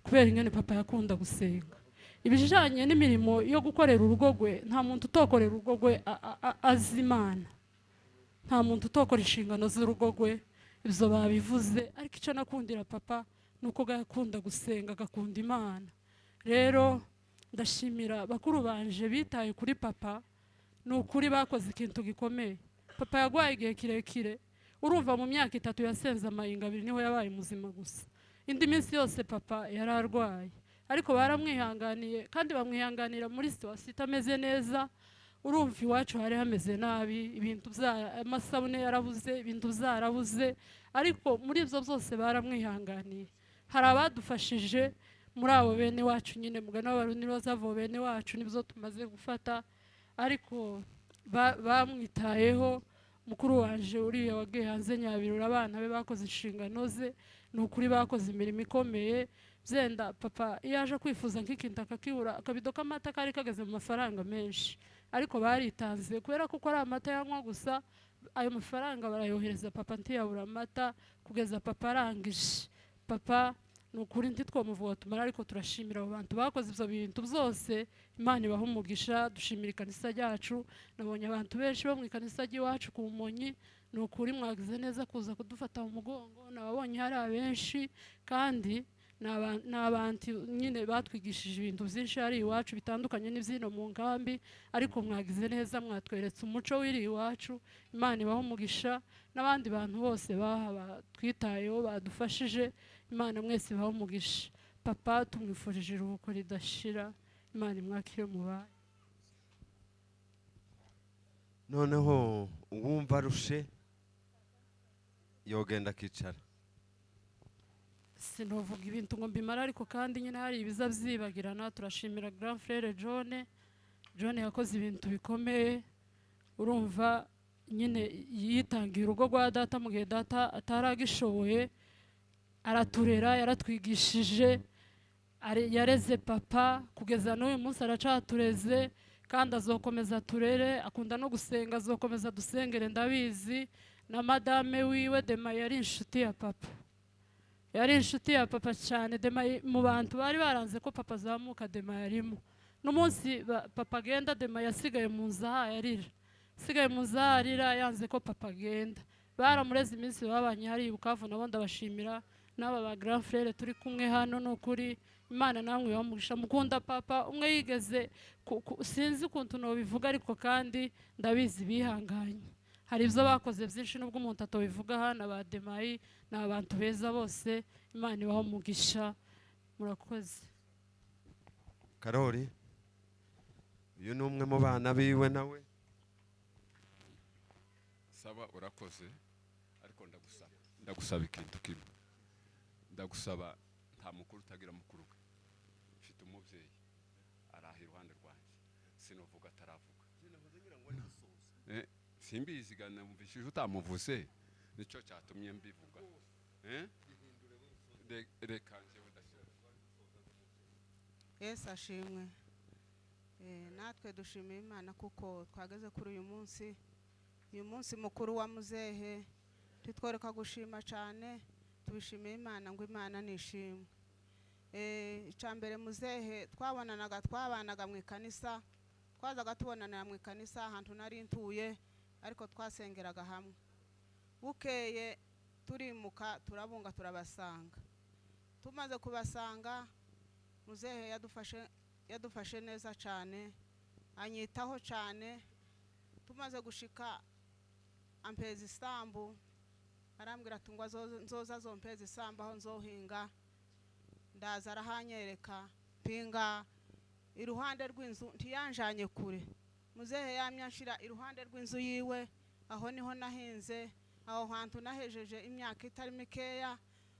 kubera ingene papa yakunda gusenga. Ibijanye n'imirimo yo gukorera urugo rwe nta muntu utokorera urugo rwe azi Imana, nta muntu utokora inshingano z'urugo rwe, ibyo babivuze. Ariko icyo nakundira papa nuko gakunda gusenga agakunda Imana. Rero ndashimira bakuru banje bitaye kuri papa, nukuri bakoze ikintu gikomeye. Papa yagwaye igihe kirekire, urumva mu myaka 3 yasenze amayinga 2 niho yabaye muzima gusa, indi minsi yose papa yararwaye ariko baramwihanganiye kandi bamwihanganira muri situation itameze neza. Urumva iwacu hari hameze nabi, ibintu amasabune yarabuze, ibintu byarabuze, ariko muri ibyo byose baramwihanganiye. Hari abadufashije muri abo bene wacu nyine mugana w'abarundi bazavo bene wacu nibyo tumaze gufata, ariko bamwitayeho. Mukuru wanje uriya wagiye hanze Nyabirura abana be bakoze inshingano ze, nukuri bakoze imirimo ikomeye. Zenda papa yaje kwifuza nk'ikintu akakibura, akabido k'amata kari kageze mu mafaranga menshi ariko baritanze kubera kuko ari amata yanywa gusa, ayo mafaranga barayohereza papa ntiyabura amata kugeza papa arangije. Papa nukuri ntitwomuvuga tumara, ariko turashimira abo bantu bakoze ibyo bintu byose. Imana ibaha umugisha. Dushimira ikanisa ryacu, nabonye abantu benshi bo mu ikanisa ry'iwacu ku Bumonyi, nukuri mwagize neza kuza kudufata mu mugongo. Nababonye hari abenshi kandi n'abantu nyine batwigishije ibintu byinshi ari iwacu bitandukanye n'ibyino mu nkambi, ariko mwagize neza mwatweretse umuco w'iri iwacu. Imana ibaha umugisha. N'abandi bantu bose batwitayeho badufashije, Imana mwese ibaha umugisha. Papa tumwifurije iruhuko ridashira, Imana imwakire mu bayo. Noneho uwumva arushe yogenda akicara. Sinovuga ibintu ngo mbimara, ariko kandi nyine hari ibiza byibagirana. Turashimira Grand Frère John yakoze ibintu bikomeye. Urumva nyine yitangiye urugo rwa data mu gihe data ataragishoboye, araturera, yaratwigishije. yareze papa kugeza n'uyu munsi aracatureze kandi azokomeza turere, akunda no gusenga, azokomeza dusengere ndabizi. Na madame wiwe Dema yari inshuti ya papa, yari inshuti ya papa cyane. Dema mu bantu bari baranze ko papa azamuka Dema yarimo. N'umunsi papa agenda Dema yasigaye mu nzaha yarira, sigaye mu nzaha arira yanze ko papa agenda. Baramureze iminsi babanye hari Bukavu, nabo ndabashimira n'aba ba grand frère turi kumwe hano. N'ukuri Imana namwe yamugisha, mukunda papa. Umwe yigeze sinzi ukuntu no bivuga, ariko kandi ndabizi bihanganye. Hari ibyo bakoze byinshi nubwo umuntu atabivuga hano. Ba Demayi ni abantu beza bose, Imana ibaho umugisha. Murakoze. Karori, uyu ni umwe mu bana biwe nawe. Saba urakoze, ariko ndagusaba ikintu kimwe. Ndagusaba, nta mukuru utagira mukuru we. Mfite umubyeyi araha iruhande rwanjye, sinovuga ataravuga. Simbizi gana mvishije utamuvuze, nicyo cyatumye mbivuga. Reka njyewe ndashira. Yesu ashimwe. Natwe dushimiye Imana kuko twageze kuri uyu munsi mukuru wa muzehe. Titworeka gushima cyane, tubishimiye Imana ngo Imana nishimwe. Icambere muzehe twabanaga mu ikanisa, twazaga tubonana mu ikanisa ahantu nari ntuye, ariko twasengeraga hamwe. Bukeye turimuka turabunga turabasanga. Tumaze kubasanga, muzehe yadufashe neza cyane, anyitaho cyane. Tumaze gushika ampeza isambu, arambwira ati ngo nzoza zompeza isambu aho nzohinga. Ndaza arahanyereka, pinga iruhande rw'inzu, ntiyanjanye kure. Muzehe yamyanshira iruhande rw'inzu yiwe, aho niho nahinze. Aho hantu nahejeje imyaka itari mikeya,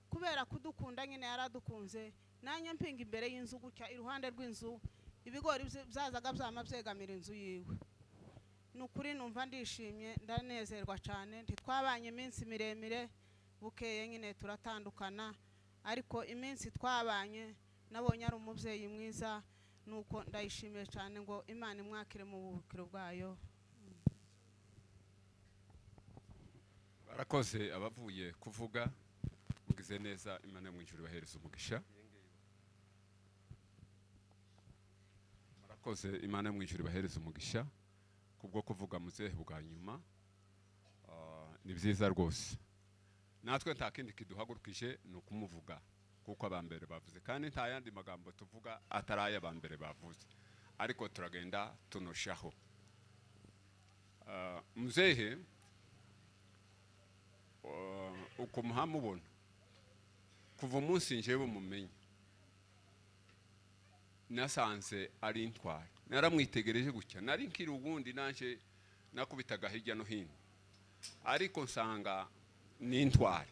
kubera kudukunda nyine yaradukunze. Nanye mpinga imbere y'inzu gutya iruhande rw'inzu, ibigori byazaga byama byegamira inzu yiwe. Nukuri numva ndishimye, ndanezerwa cyane. Ntitwabanye iminsi miremire, bukeye nyine turatandukana, ariko iminsi twabanye nabonye ari umubyeyi mwiza. Nuko ndayishimiye cyane ngo Imana imwakire mu bubukiro bwayo. Barakoze abavuye kuvuga, mugize neza. Imana mu ijuru bahereza umugisha. Barakoze, Imana mu ijuru bahereza umugisha kubwo kuvuga muzehe bwa nyuma. Ni byiza rwose. Natwe nta kindi kiduhagurukije ni ukumuvuga kuko abambere bavuze, kandi nta yandi magambo tuvuga ataraye abambere bavuze, ariko turagenda tunoshaho. Muzehe uko muhamubona kuva umunsi njewe mumenye, nasanze ari intwari. Naramwitegereje gutya, nari nkiri ubundi nanje nakubitaga hirya no hino, ariko nsanga ni intwari.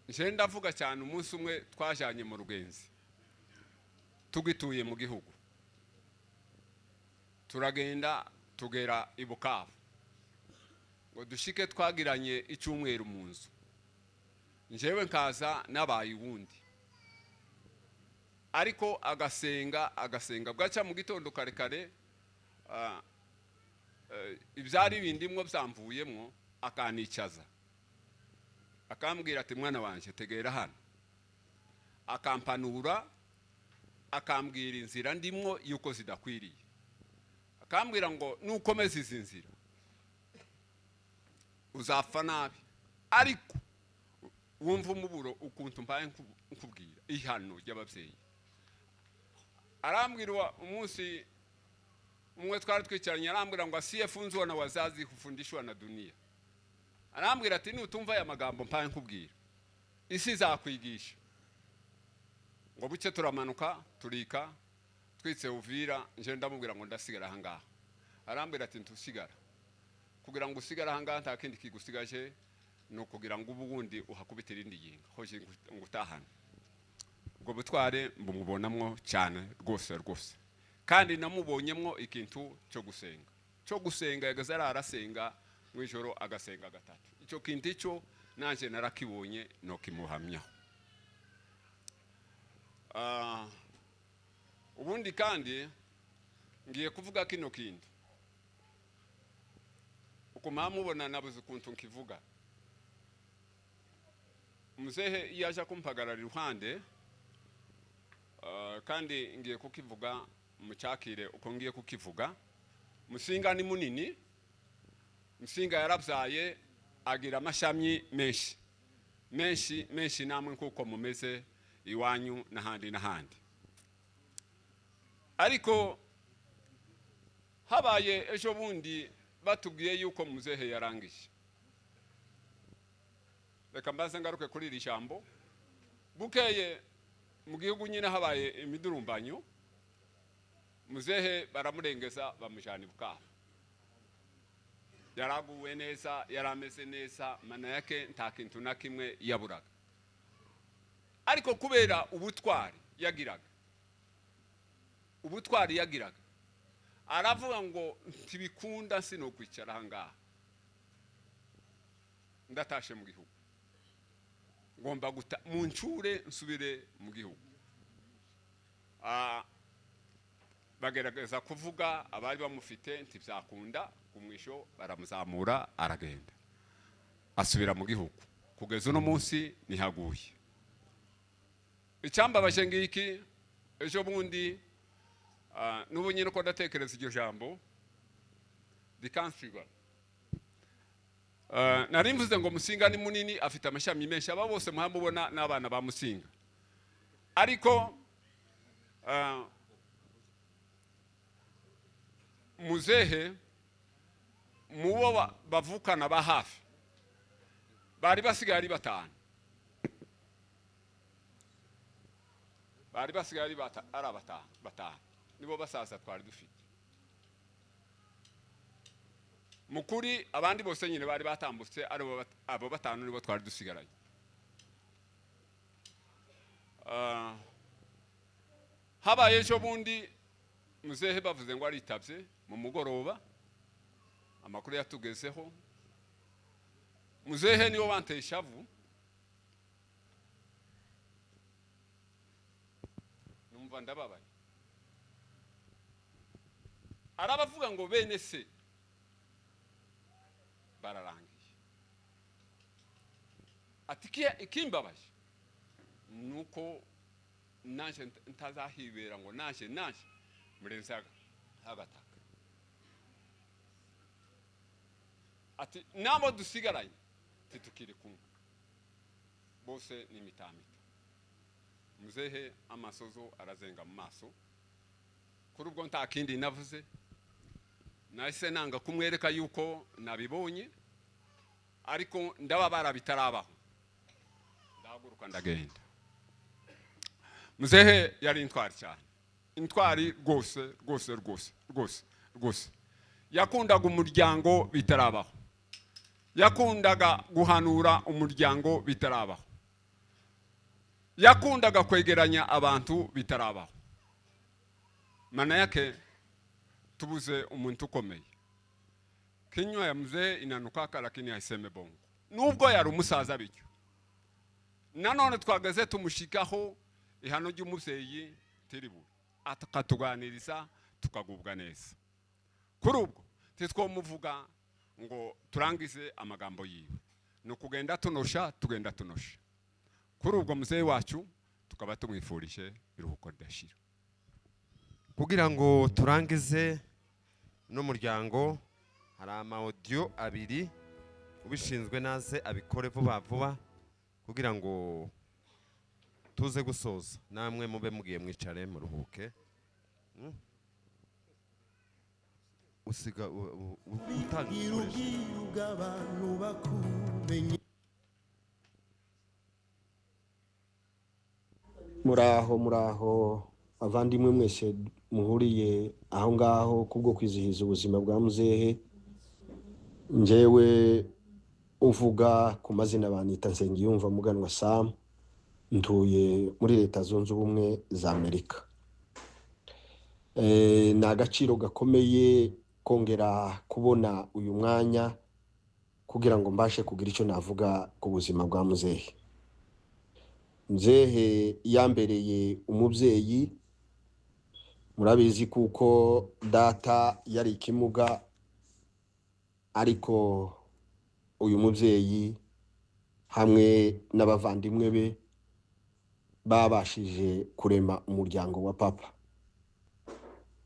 Nje ndavuga cyane, umunsi umwe twajanye mu Rugenzi tugituye mu gihugu, turagenda tugera i Bukavu ngo dushike. Twagiranye icyumweru mu nzu, njewe nkaza nabaye ubundi, ariko agasenga bwaca mu gitondo kare kare. Ibyari bindimwo byamvuyemwo, akanicaza akambwira ati mwana wanje tegera hano, akampanura, akambwira inzira ndimwo yuko zidakwiriye, akambwira ngo nukomeza izi nzira uzapfa nabi, ariko wumva umuburo ukuntu mbaye nkubwira ihano ry'ababyeyi. Arambwira umunsi umwe twari twicaranye, arambwira ngo asiyefunzwa na wazazi hufundishwa na dunia. Arambwira ati nutumva aya magambo mbaye nkubwira, isi zakwigisha. Ngo buke turamanuka turika twitse Uvira, nje ndamubwira ngo ndasigara ahangaha. Arambwira ati ntusigara, kugira ngo usigara ahangaha nta kindi kigusigaje, no kugira ngo ubundi uhakubitira indi yinga hoje ngutahana. Ubwo butware mbumubonamwo cyane rwose, kandi namubonyemwo ikintu cyo gusenga. Yagaze arasenga mu ijoro, agasenga gatatu. Icyo kintu cyo nanje narakibonye no kimuhamyaho. Ubundi kandi ngiye kuvuga kino kintu uko mamubona nabuze ukuntu nkivuga. Muzehe yaje kumpagarara iruhande kandi ngiye kukivuga mucyakire uko ngiye kukivuga. Musinga ni munini, Musinga yarabyaye agira amashami menshi namwe nkuko mumeze iwanyu n'ahandi. Ariko habaye ejo bundi batubwiye yuko muzehe yarangije. Reka mbaze ngaruke kuri iri jambo. Bukeye mu gihugu nyine habaye imidurumbanyo, muzehe baramurengeza bamujana ibukavu. Yaraguwe neza, yarameze neza, mana yake nta kintu na kimwe yaburaga. Ariko kubera ubutwari yagiraga, aravuga ngo ntibikunda sino kwicara ahangaha, ndatashe mu gihugu, ngomba muncure nsubire mu gihugu. Bagerageza kuvuga abari bamufite ntibyakunda, kumwisho baramuzamura aragenda asubira mu gihugu. Kugeza uno munsi nihaguye. Icyambabaje ngiki ejo bundi nubu nyine ko ndatekereza iryo jambo dikansiga. Nari mvuze ngo Musinga ni munini, afite amashami menshi, aba bose muhamubona n'abana ba Musinga. Ariko muzehe mubo bavukana ba hafi bari basigaye ari batanu. Batanu nibo basaza twari dufite. Mukuri abandi bose nyine bari batambutse, abo batanu nibo twari dusigaranye. Habaye ejo bundi muzehe bavuze ngo aritabye mu mugoroba, amakuru yatugezeho. Muzehe niwo wanteye ishavu, numva ndababaye. Arabavuga ngo bene se bararangiye. Ati ikimbabaje nuko naje ntazahibera ngo naje murenze agataka. Ati nabo dusigaranye titukiri kumwe bose ni mitamita. Muzehe amasozo arazenga mu maso. Kuri ubwo nta kindi navuze, nahise nanga kumwereka yuko nabibonye, ariko ndababara bitarabaho, ndahaguruka ndagenda. Muzehe yari intwari cyane, intwari rwose. Yakundaga umuryango bitarabaho, yakundaga guhanura umuryango bitarabaho, yakundaga kwegeranya abantu bitarabaho. Mana yake tubuze umuntu ukomeye. Kinywa ya mzee inanukaka lakini haiseme bongo. Nubwo yari umusaza bityo, nanone twagaze tumushikaho ihano ry'umuzeyi tiribu akatuganiriza tukagubwa neza. Kuri ubwo titwomuvuga ngo turangize amagambo yiwe, no kugenda tunosha tugenda tunosha. Kuri ubwo muzeyi wacu tukaba tumwifurije iruhuko ridashira. Kugira ngo turangize no muryango, hari ama audio abiri ubishinzwe naze abikore vuba kugira ngo tuze gusoza. Namwe mube mugiye mwicare muruhuke. Usiga muraho abandimwe mwese muhuriye aho ngaho kubwo kwizihiza ubuzima bwa muzehe. Njewe uvuga ku mazina banita Nsengiyumva Muganwa Sam, ntuye muri Leta Zunze Ubumwe za Amerika. Ni agaciro gakomeye kongera kubona uyu mwanya kugira ngo mbashe kugira icyo navuga ku buzima bwa muzehe. Muzehe yambereye umubyeyi, murabizi kuko data yari ikimuga, ariko uyu mubyeyi hamwe n'abavandimwe be babashije kurema umuryango wa papa.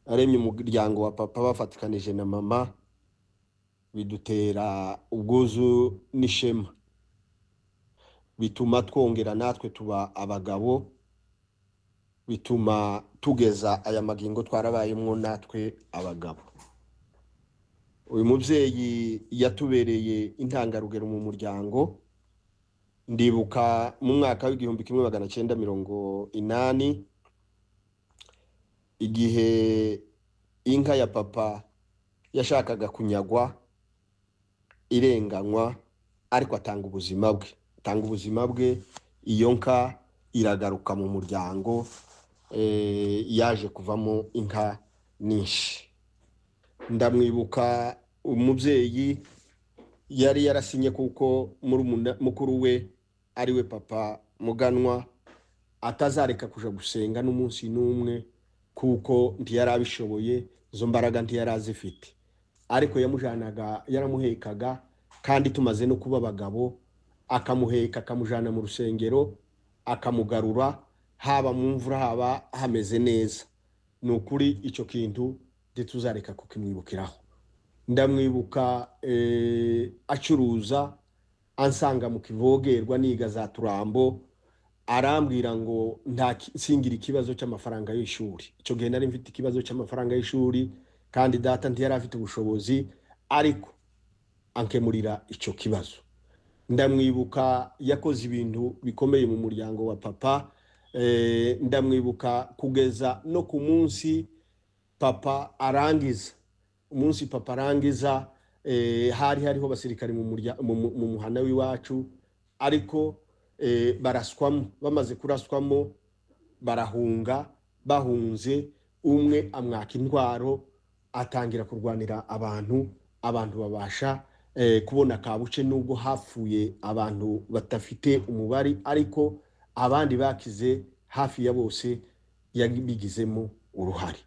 Aremye umuryango wa papa bafatikanije na mama, bidutera ubwuzu n'ishema, bituma twongera natwe tuba abagabo, bituma tugeza aya magingo twarabayemwo natwe abagabo. Uyu mubyeyi yatubereye intangarugero mu muryango. Ndibuka mu mwaka w'1980 igihe inka ya papa yashakaga kunyagwa irenganywa, ariko atanga ubuzima bwe, iyo nka iragaruka mu muryango, yaje kuvamo inka nyinshi. Ndamwibuka umubyeyi yari yarasinye kuko mukuru we ari we papa Muganwa atazareka kuja gusenga n'umunsi n'umwe, kuko ntiyarabishoboye, izo mbaraga ntiyarazifite, ariko yamujanaga, yaramuhekaga, kandi tumaze no kuba abagabo akamuheka akamujana mu rusengero akamugarura, haba mu mvura haba hameze neza. Ni ukuri icyo kintu ntituzareka kukimwibukiraho. Ndamwibuka acuruza, ansanga mu Kivogerwa niga za Turambo, arambwira ngo singira ikibazo cy'amafaranga y'ishuri. Icyo gihe nari mfite ikibazo cy'amafaranga y'ishuri, kandi data ntiyari afite ubushobozi, ariko ankemurira icyo kibazo. Ndamwibuka yakoze ibintu bikomeye mu muryango wa papa. Ndamwibuka kugeza no ku munsi papa arangiza, hari hariho basirikari mu muhana w'iwacu, ariko baraswamo. Bamaze kuraswamo barahunga, bahunze umwe amwaka intwaro, atangira kurwanira abantu babasha kubona kabuce, nubwo hapfuye abantu batafite umubari, ariko abandi bakize hafi ya bose yabigizemo uruhare.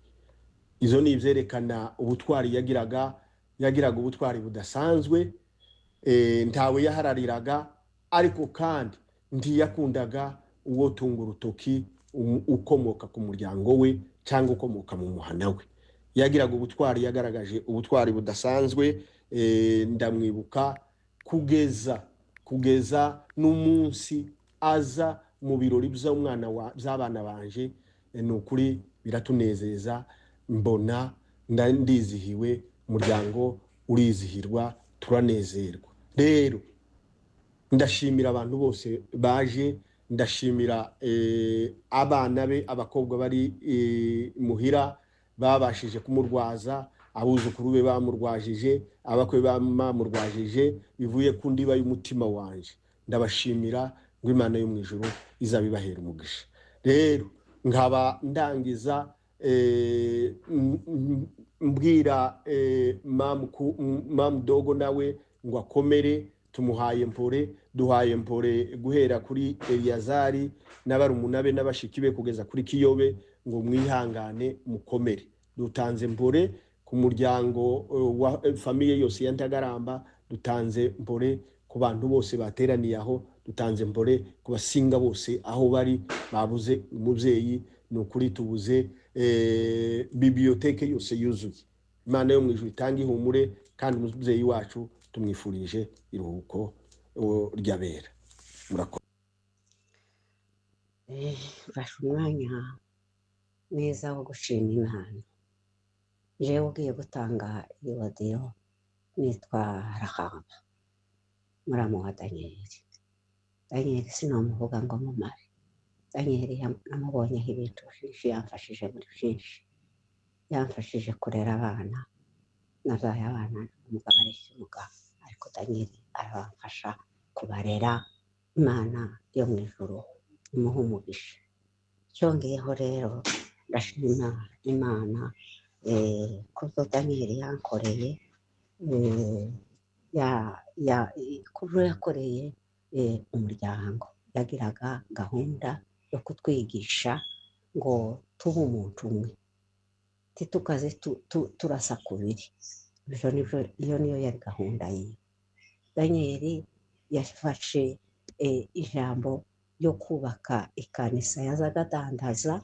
Izo ni ibyerekana ubutwari yagiraga ubutwari budasanzwe, ntawe yaharariraga, ariko kandi ntiyakundaga uwo tunga urutoki ukomoka ku muryango we cyangwa ukomoka mu muhana we. Yagiraga ubutwari, yagaragaje ubutwari budasanzwe. Ndamwibuka kugeza n'umunsi aza mu birori by'abana banje. Ni ukuri biratunezeza, mbona ndizihiwe, umuryango urizihirwa, turanezerwa. Rero ndashimira abantu bose baje, ndashimira abana be, abakobwa bari muhira babashije kumurwaza, abuzukuru be bamurwajije, abakwe bamurwajije, bivuye ku ndiba y'umutima wanje. Ndabashimira ngo Imana yo mu ijuru izabibahera umugisha. Rero nkaba ndangiza mbwira mamu Dogo nawe ngo akomere, tumuhaye mpore, duhaye mpore guhera kuri Eliyazari n'abarumuna be n'abashiki be kugeza kuri Kiyobe, ngo mwihangane mukomere. Dutanze mpore ku muryango wa famiye yose ya Ntagaramba, dutanze mpore ku bantu bose bateraniye aho, dutanze mpore ku basinga bose aho bari babuze umubyeyi. Ni ukuri tubuze biblioteke yose yuzuye. Imana yo mu ijuru itanga ihumure, kandi umubyeyi wacu tumwifurije iruhuko ry'abera. Murakoze. Mfashe umwanya mwiza wo gushima Imana. Jewe ugiye gutanga iyi audio nitwa Rahama, muramu wa Danieli. Danieli sinomuvuga ngo mumare. Danieli namubonyeho ibintu byinshi, yamfashije muri byinshi. Yamfashije kurera abana, nazaye abana umugabo areshya umugabo, ariko Danieli arabafasha kubarera. Imana yo mu ijuru imuha umugisha. Cyongeyeho rero ndashima Imana kubwo Danieli yankoreye. kubyo yakoreye umuryango. Yagiraga gahunda yo kutwigisha ngo tube umuntu umwe, titukaze turasa kubiri. Iyo niyo yari gahunda ye. Daniel yafashe ijambo ryo kubaka ikanisa, yazaga adandaza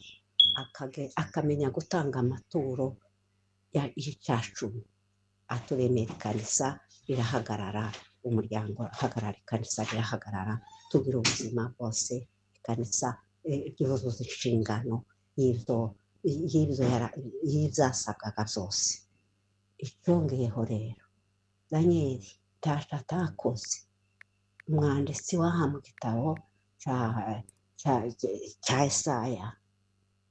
akamenya gutanga amaturo y'icacumi, aturemera ikanisa rirahagarara, umuryango ahagarara, ikanisa rirahagarara, tugira ubuzima bwose, ikanisa ryuzuza inshingano y'ibyasabaga byose. Icyongeyeho rero, Daniel ntacyo atakoze. Umwanditsi w'aha mu gitabo cya Yesaya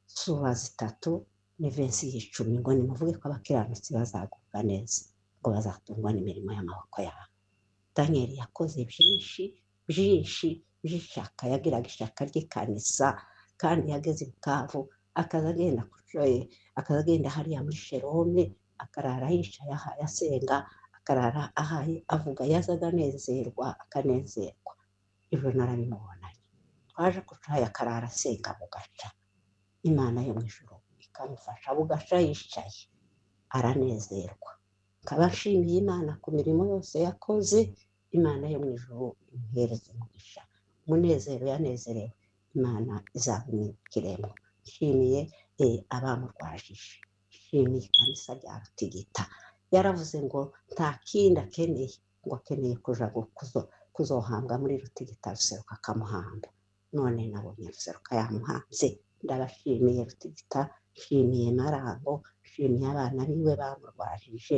sura 3 ni verse 10 ngo nimuvuge ko abakiranutsi bazagubwa neza, ngo bazatungwa n'imirimo y'amaboko yabo. Daniel yakoze byinshi by'ishaka, yagiraga ishaka ry'ikanisa, kandi yageze i Bukavu akaza agenda hariya muri Sherome, akarara yicaye yasenga, akarara ahaye avuga, yazaga anezerwa akanezerwa. Ibyo narabimubonanye. Twaje kucaya akarara asenga bugaca, Imana yo mu ijuru ikamufasha, bugaca yicaye aranezerwa. Nkaba nshimiye Imana ku mirimo yose yakoze. Imana yo mu ijuru imuhereze umugisha. Umunezero yanezerewe, Imana izabimwibukiremo. Nshimiye abamurwajije, nshimiye ikanisa rya Rutigita. Yaravuze ngo nta kindi akeneye, ngo akeneye kuja kuzohambwa muri Rutigita, Ruseruka akamuhamba. None nabonye Ruseruka yamuhanze. Ndabashimiye Rutigita, nshimiye Marango, nshimiye abana biwe bamurwajije.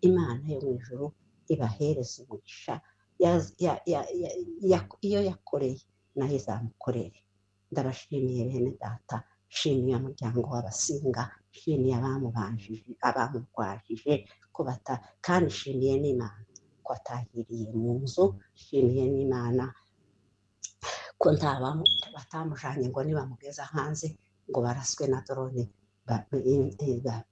Imana yo mu ijuru ibahereza umugisha. Iyo yakoreye nayo izamukorere. Ndabashimiye bene data, nshimiye umuryango w'Abasinga, nshimiye abamurwajije kandi nshimiye n'Imana ko atahiriye mu nzu. Nshimiye n'Imana ko batamujanye ngo nibamugeza hanze ngo baraswe na drone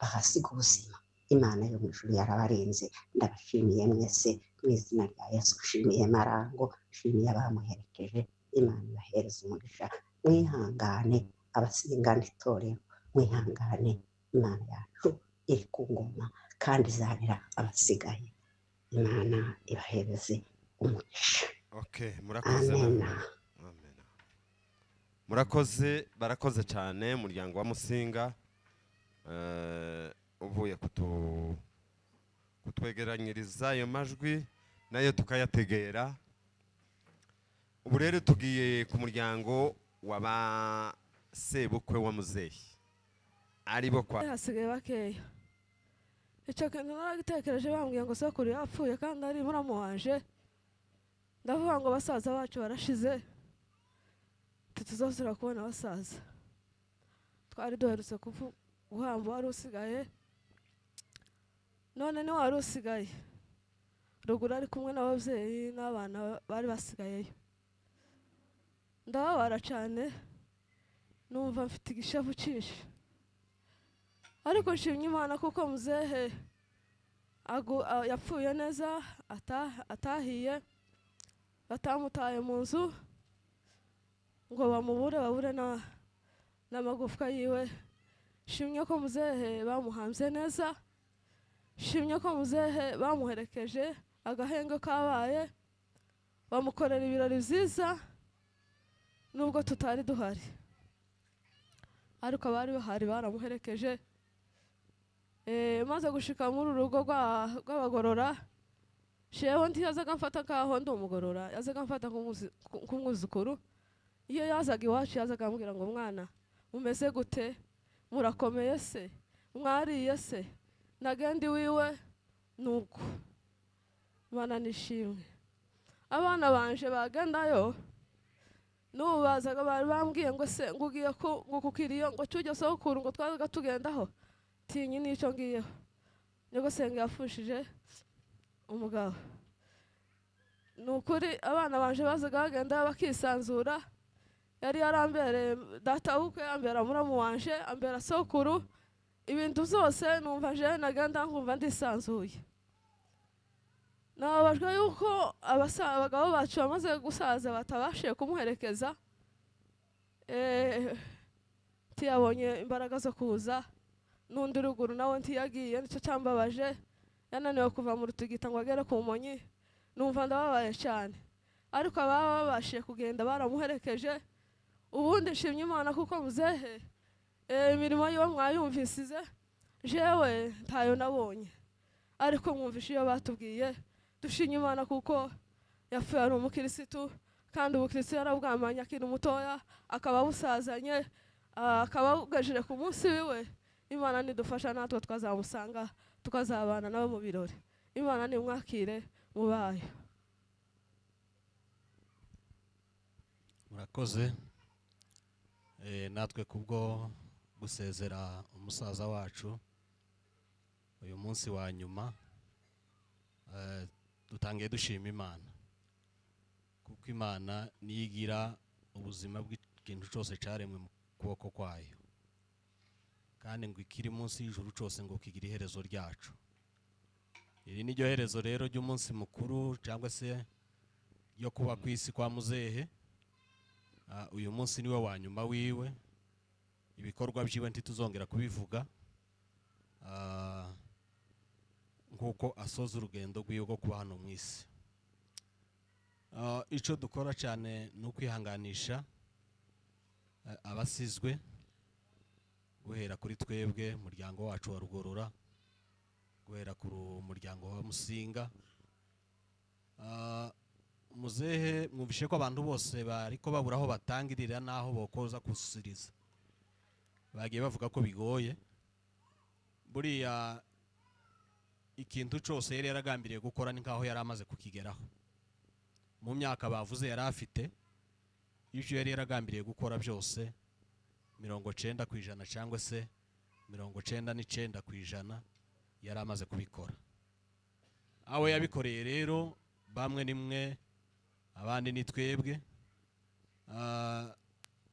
bahasiga ubuzima. Imana yo mu ijuru yarabarinze. Ndabashimiye mwese mu izina rya Yesu. Nshimiye Marango, nshimiye abamuherekeje. Imana ibahereza umugisha. Mwihangane Abasinga n'itorero, mwihangane. Imana yacu iri ku ngoma kandi izanira abasigaye. Imana ibahereze umugisha. Okay, murakoze. Amen. Murakoze, barakoze cyane umuryango wa Musinga uvuye kutwegeranyiriza ayo majwi nayo tukayategera. Ubu rero tugiye ku muryango w'aba sebukwe wa muzehe aribo kwa hasigaye bakeya. Icyo kintu naragitekereje, bambwiye ngo sokuru yapfuye kandi ari muramu wanje. Ndavuga ngo basaza bacu barashize, tutazosubira kubona abasaza. Twari duherutse guhamba wari usigaye, none ni wari usigaye ruguru ari kumwe n'ababyeyi n'abana bari basigayeyo. Ndababara cyane, numva mfite igishavu cyinshi, ariko nshimye Imana kuko muzehe yapfuye neza, atahiye, batamutaye mu nzu ngo babure n'amagufwa yiwe. Shimye ko muzehe bamuhambye neza, shimye ko muzehe bamuherekeje, agahenge kabaye, bamukorera ibirori byiza nubwo tutari duhari, ariko abari bahari baramuherekeje. Maze gushika muri urugo rw'abagorora, shewe ntiyazaga mfata kaho ndi umugorora, yazaga mfata nk'umwuzukuru. Iyo yazaga iwacu yazaga ambwira ngo mwana mumeze gute, murakomeye se, mwariye se, nagenda iwiwe. Nuko Imana nishimwe. Abana banje bagendayo n'ubu bazaga bari bambwiye ngo se ngugiye ngo kukiriyo ngo cujye sokuru ngo twazaga tugendaho, tinyi n'icyo ngiyeho. Nyogosenge yafushije umugabo. Nukuri abana banje bazaga bagenda bakisanzura. Yari yarambereye data ubukwe, ambera muramu wanje, ambera sokuru, ibintu byose numva je nagenda nkumva ndisanzuye. nababajwe yuko abagabo bacu bamaze gusaza batabashije kumuherekeza ntiyabonye imbaraga zo kuza, n'undi ruguru nawe ntiyagiye, nicyo cyambabaje. Yananiwe kuva mu Rutugita ngo agere ku Monyi, numva ndababaye cyane. Ariko ababa babashije kugenda baramuherekeje. Ubundi nshimye Imana kuko muzehe imirimo yiwe mwayumvisize, jewe ntayo nabonye, ariko mwumvishe iyo batubwiye. Dushimye Imana kuko yapfuye ari umukirisitu, kandi ubukirisitu yarabwamanye akiri mutoya, akaba busazanye, akaba bugejeje ku munsi wiwe. Imana nidufasha natwe twazamusanga tukazabana nawe mu birori. Imana nimwakire mubayo. Murakoze. Natwe kubwo gusezera umusaza wacu uyu munsi wa nyuma, dutangiye dushima Imana, kuko Imana niyigira ubuzima bw'ikintu cyose cyaremwe mu kuboko kwayo, kandi ngo ikiri munsi y'ijuru cyose ngo kigira iherezo ryacu. Iri ni ryo herezo rero ry'umunsi mukuru cyangwa se ryo kuba ku isi kwa muzehe. Uyu munsi niwe wa nyuma wiwe, ibikorwa byiwe ntituzongera kubivuga, nk'uko asoza urugendo rw'iwe rwo kuba hano mu isi. Icyo dukora cyane ni ukwihanganisha abasizwe, guhera kuri twebwe umuryango wacu wa Rugorora, guhera ku muryango wa Musinga. Muzehe mwumvishe ko abantu bose bariko babura aho batangirira naho bokoza kusiriza, bagiye bavuga ko bigoye. Buriya ikintu cyose yari yaragambiriye gukora ni nkaho yari amaze kukigeraho. Mu myaka bavuze yari afite, ibyo yari yaragambiriye gukora byose 90% cyangwa se 99% yari amaze kubikora. Aho yabikoreye rero bamwe nimwe, abandi ni twebwe.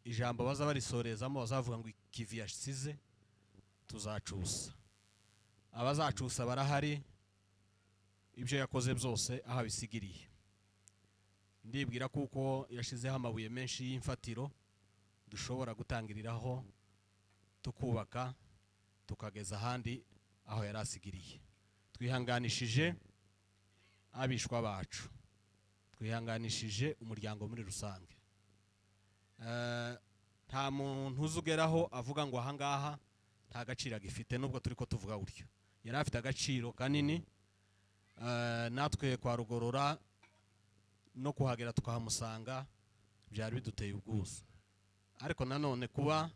Ijambo baza barisorezamo bazavuga ngo ikivi yasize tuzacusa. Abazacusa barahari, ibyo yakoze byose aho bisigiriye. Ndibwira kuko yashizeho amabuye menshi y'imfatiro dushobora gutangiriraho tukubaka tukageza ahandi aho yari asigiriye. Twihanganishije abishwa bacu, twihanganishije umuryango muri rusange. Nta muntu uzugeraho avuga ngo ahangaha nta gaciro gifite, nubwo turi ko tuvuga gutyo. Yari afite agaciro kanini. Natwe kwa Rugorora no kuhagera tukahamusanga byari biduteye ubwuzu, ariko nanone kuba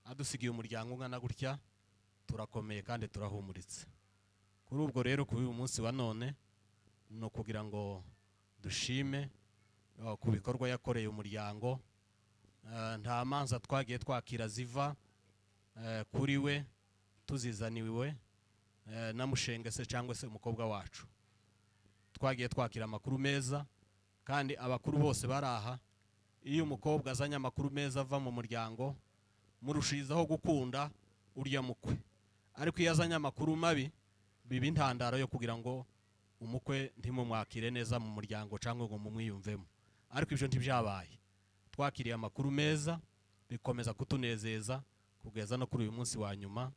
adusigiye umuryango ungana gutya turakomeye kandi turahumuritse. Kuri ubwo rero kuri uyu munsi wa none no kugira ngo dushime ku bikorwa yakoreye umuryango. Nta manza twagiye twakira ziva kuri we tuzizaniwe na Mushenge se cyangwa se umukobwa wacu. Twagiye twakira amakuru meza, kandi abakuru bose baraha. Iyo umukobwa azanye amakuru meza ava mu muryango, murushizaho gukunda urya mukwe. Ariko iyo azanye amakuru mabi, biba intandaro yo kugira ngo umukwe ntimumwakire neza mu muryango cyangwa ngo mumwiyumvemo. Ariko ibyo ntibyabaye. Twakiriye amakuru meza, bikomeza kutunezeza kugeza no kuri uyu munsi wa nyuma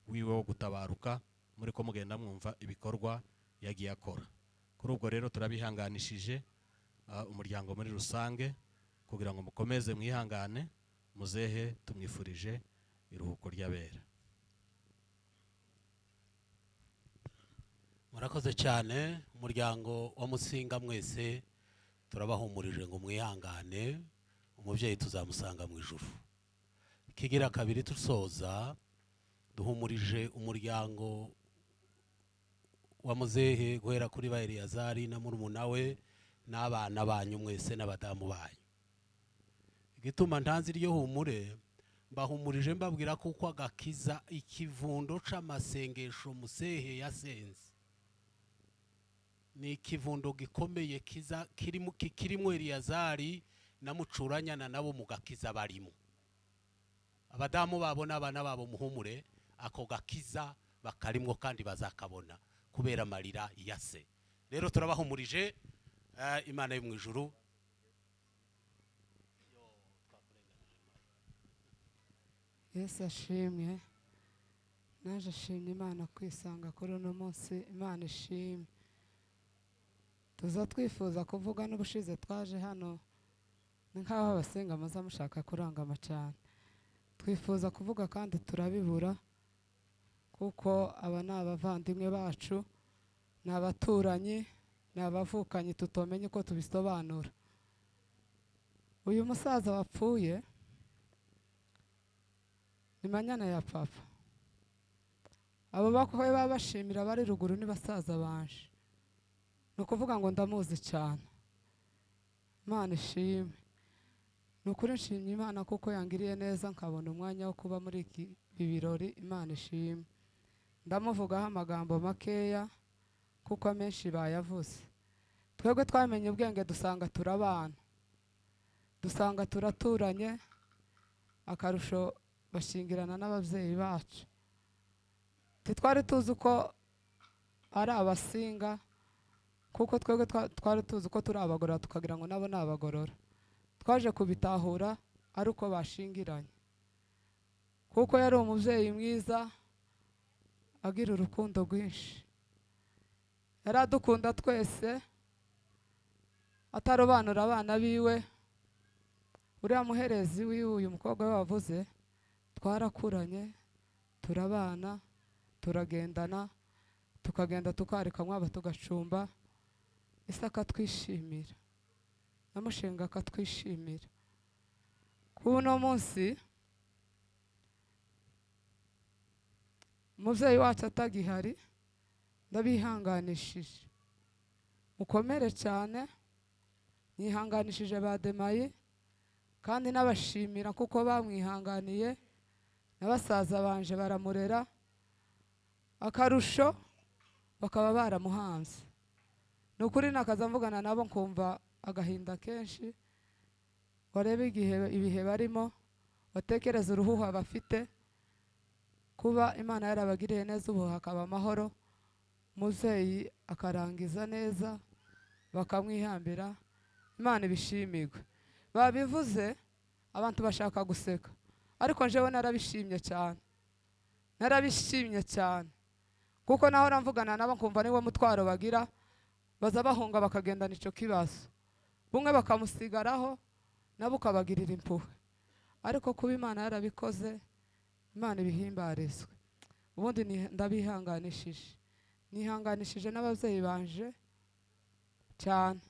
wiwe wo gutabaruka, muri ko mugenda mwumva ibikorwa yagiye akora. Kuri ubwo rero turabihanganishije umuryango muri rusange kugira ngo mukomeze mwihangane. Muzehe tumwifurije iruhuko ry'abera. Murakoze cyane umuryango wa Musinga, mwese turabahumurije ngo mwihangane, umubyeyi tuzamusanga mu ijuru. Kigira kabiri tusoza, duhumurije umuryango wa muzehe guhera kuri ba Eliyazari na murumuna we n'abana banyu mwese n'abadamu banyu. Igituma ntanzi iryo humure, mbahumurije mbabwira kuko agakiza ikivundo c'amasengesho muzehe yasenze ni ikivundo gikomeye kirimo Eliyazari na Mucuranyana nabo mu gakiza barimo. Abadamu babo n'abana babo muhumure, ako gakiza bakarimwo kandi bazakabona. kubera amarira ya se. Rero turabahumurije, Imana yo mu ijuru. Yesu ashimwe. Naje ashimye Imana kwisanga kuri uno munsi. Imana ishimwe. Tuza twifuza kuvuga n'ubushize twaje hano ni nk'aho abasenga muza mushaka kurangama cyane. Twifuza kuvuga kandi turabibura kuko aba ni abavandimwe bacu, ni abaturanyi, ni abavukanyi tutomenye uko tubisobanura. Uyu musaza wapfuye ni manyana ya papa. Abo bakowe babashimira bari ruguru ni basaza banje. Ni ukuvuga ngo ndamuzi cyane. Imana ishimwe. Ni ukuri nshimye Imana kuko yangiriye neza nkabona umwanya wo kuba muri iki birori. Imana ishimwe. Ndamuvugaho amagambo makeya kuko amenshi bayavuze. Twebwe twamenye ubwenge dusanga turabana, dusanga turaturanye, akarusho bashingirana n'ababyeyi bacu. Twari tuzi uko ari abasinga kuko twebwe twari tuzi uko turi abagorora tukagira ngo nabo ni abagorora. Twaje kubitahura ari uko bashingiranye kuko yari umubyeyi mwiza agira urukundo rwinshi. Yari adukunda twese, atarobanura abana biwe. Uriya muherezi wiwe uyu mukobwa we wavuze, twarakuranye turabana turagendana, tukagenda tukarika mwaba tugacumba. Isaka twishimira, namushenga akatwishimira. Kuno munsi umubyeyi wacu atagihari, ndabihanganishije. Mukomere cyane, nihanganishije bademaye kandi nabashimira kuko bamwihanganiye. N'abasaza banje baramurera, akarusho bakaba baramuhanze. Ni ukuri nakaza mvugana nabo nkumva agahinda kenshi. Warebe ibihe barimo, watekereza uruhuha bafite, kuba Imana yarabagiriye neza ubu hakaba amahoro, muzeyi akarangiza neza bakamwihambira. Imana ibishimirwe. Babivuze abantu bashaka guseka, ariko njewe narabishimye cyane, narabishimye cyane kuko naho ramvugana nabo nkumva niwo mutwaro bagira, baza bahunga bakagendana icyo kibazo, bumwe bakamusigaraho nabo ukabagirira impuhwe. Ariko kuba Imana yarabikoze, Imana ibihimbarizwe. Ubundi ndabihanganishije, nihanganishije n'ababyeyi banje cyane.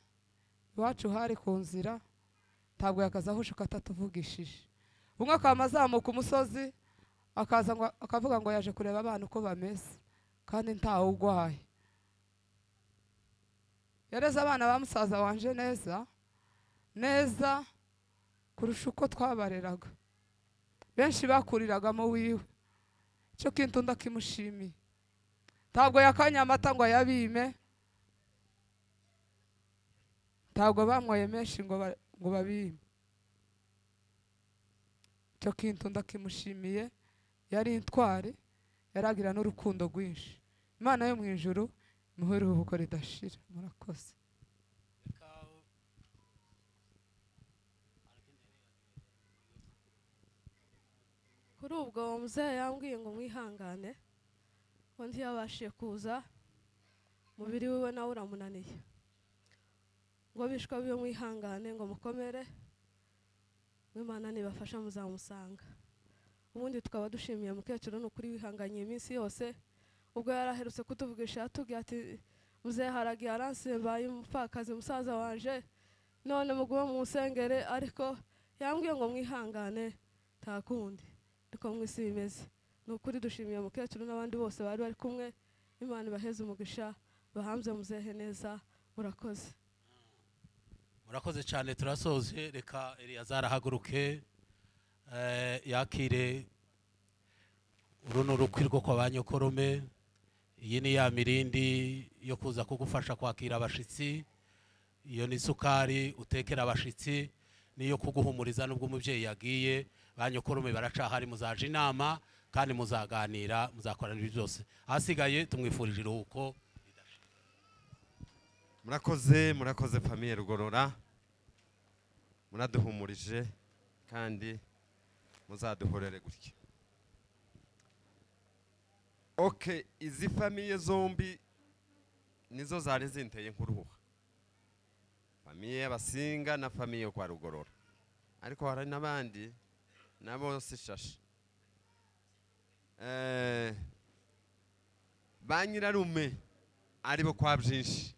Iwacu hari ku nzira ntabwo yakazahushuka atatuvugishije. Bumwe akamazamuka umusozi akaza ngo akavuga ngo yaje kureba abana uko bameze kandi ntawe ugwaye. Yareze abana ba musaza wanje neza kurusha uko twabareraga. Benshi bakuriragamo wiwe. Cyo kintu ndakimushimiye. Ntabwo yakanya amata ngo yabime, ntabwo bamwoye menshi ngo babime. Cyo kintu ndakimushimiye. Yari intwari, yaragira n'urukundo rwinshi. Imana yo mu ijuru muhere ubuko ridashira. Murakoze. Kuri ubwo muzehe yambwiye ngo mwihangane, ko ntiyabashije kuza, umubiri wiwe nawe uramunaniye. Ngo bishwa biyo mwihangane, ngo mukomere, Imana nibafasha muzamusanga. Ubundi tukaba dushimiye mukecuru n'ukuri wihanganye iminsi yose. Ubwo yaraherutse kutuvugisha yatubwiye ati muzehe haragiye aransembaye umupfakazi musaza wanje, none mugume mu nsengere, ariko yambwiye ngo mwihangane nta kundi niko mwisi bimeze. Ni ukuri dushimiye mukecuru n'abandi bose bari bari kumwe. Imana ibaheze umugisha, bahamze muzehe neza. Murakoze. Murakoze cyane. Turasoje, reka Eliyazari ahaguruke yakire uruno rukwirwo kwa banyokorome. Iyi ni ya mirindi yo kuza kugufasha kwakira abashitsi, iyo ni sukari utekera abashitsi, niyo kuguhumuriza nubwo umubyeyi yagiye. Banyokorome baracahari, muzaje inama kandi muzaganira, muzakorana ibyo byose. Hasigaye tumwifurije iruhuko murakoze famiye Rugorora, muraduhumurije kandi muzaduhorere gutya. Okay, izi famiye zombi nizo zari zinteye nkuruhuha, famiye y'Abasinga na famiye yo kwa Rugorora, ariko hari n'abandi nabo sishashe. Ba nyirarume aribo kwa byinshi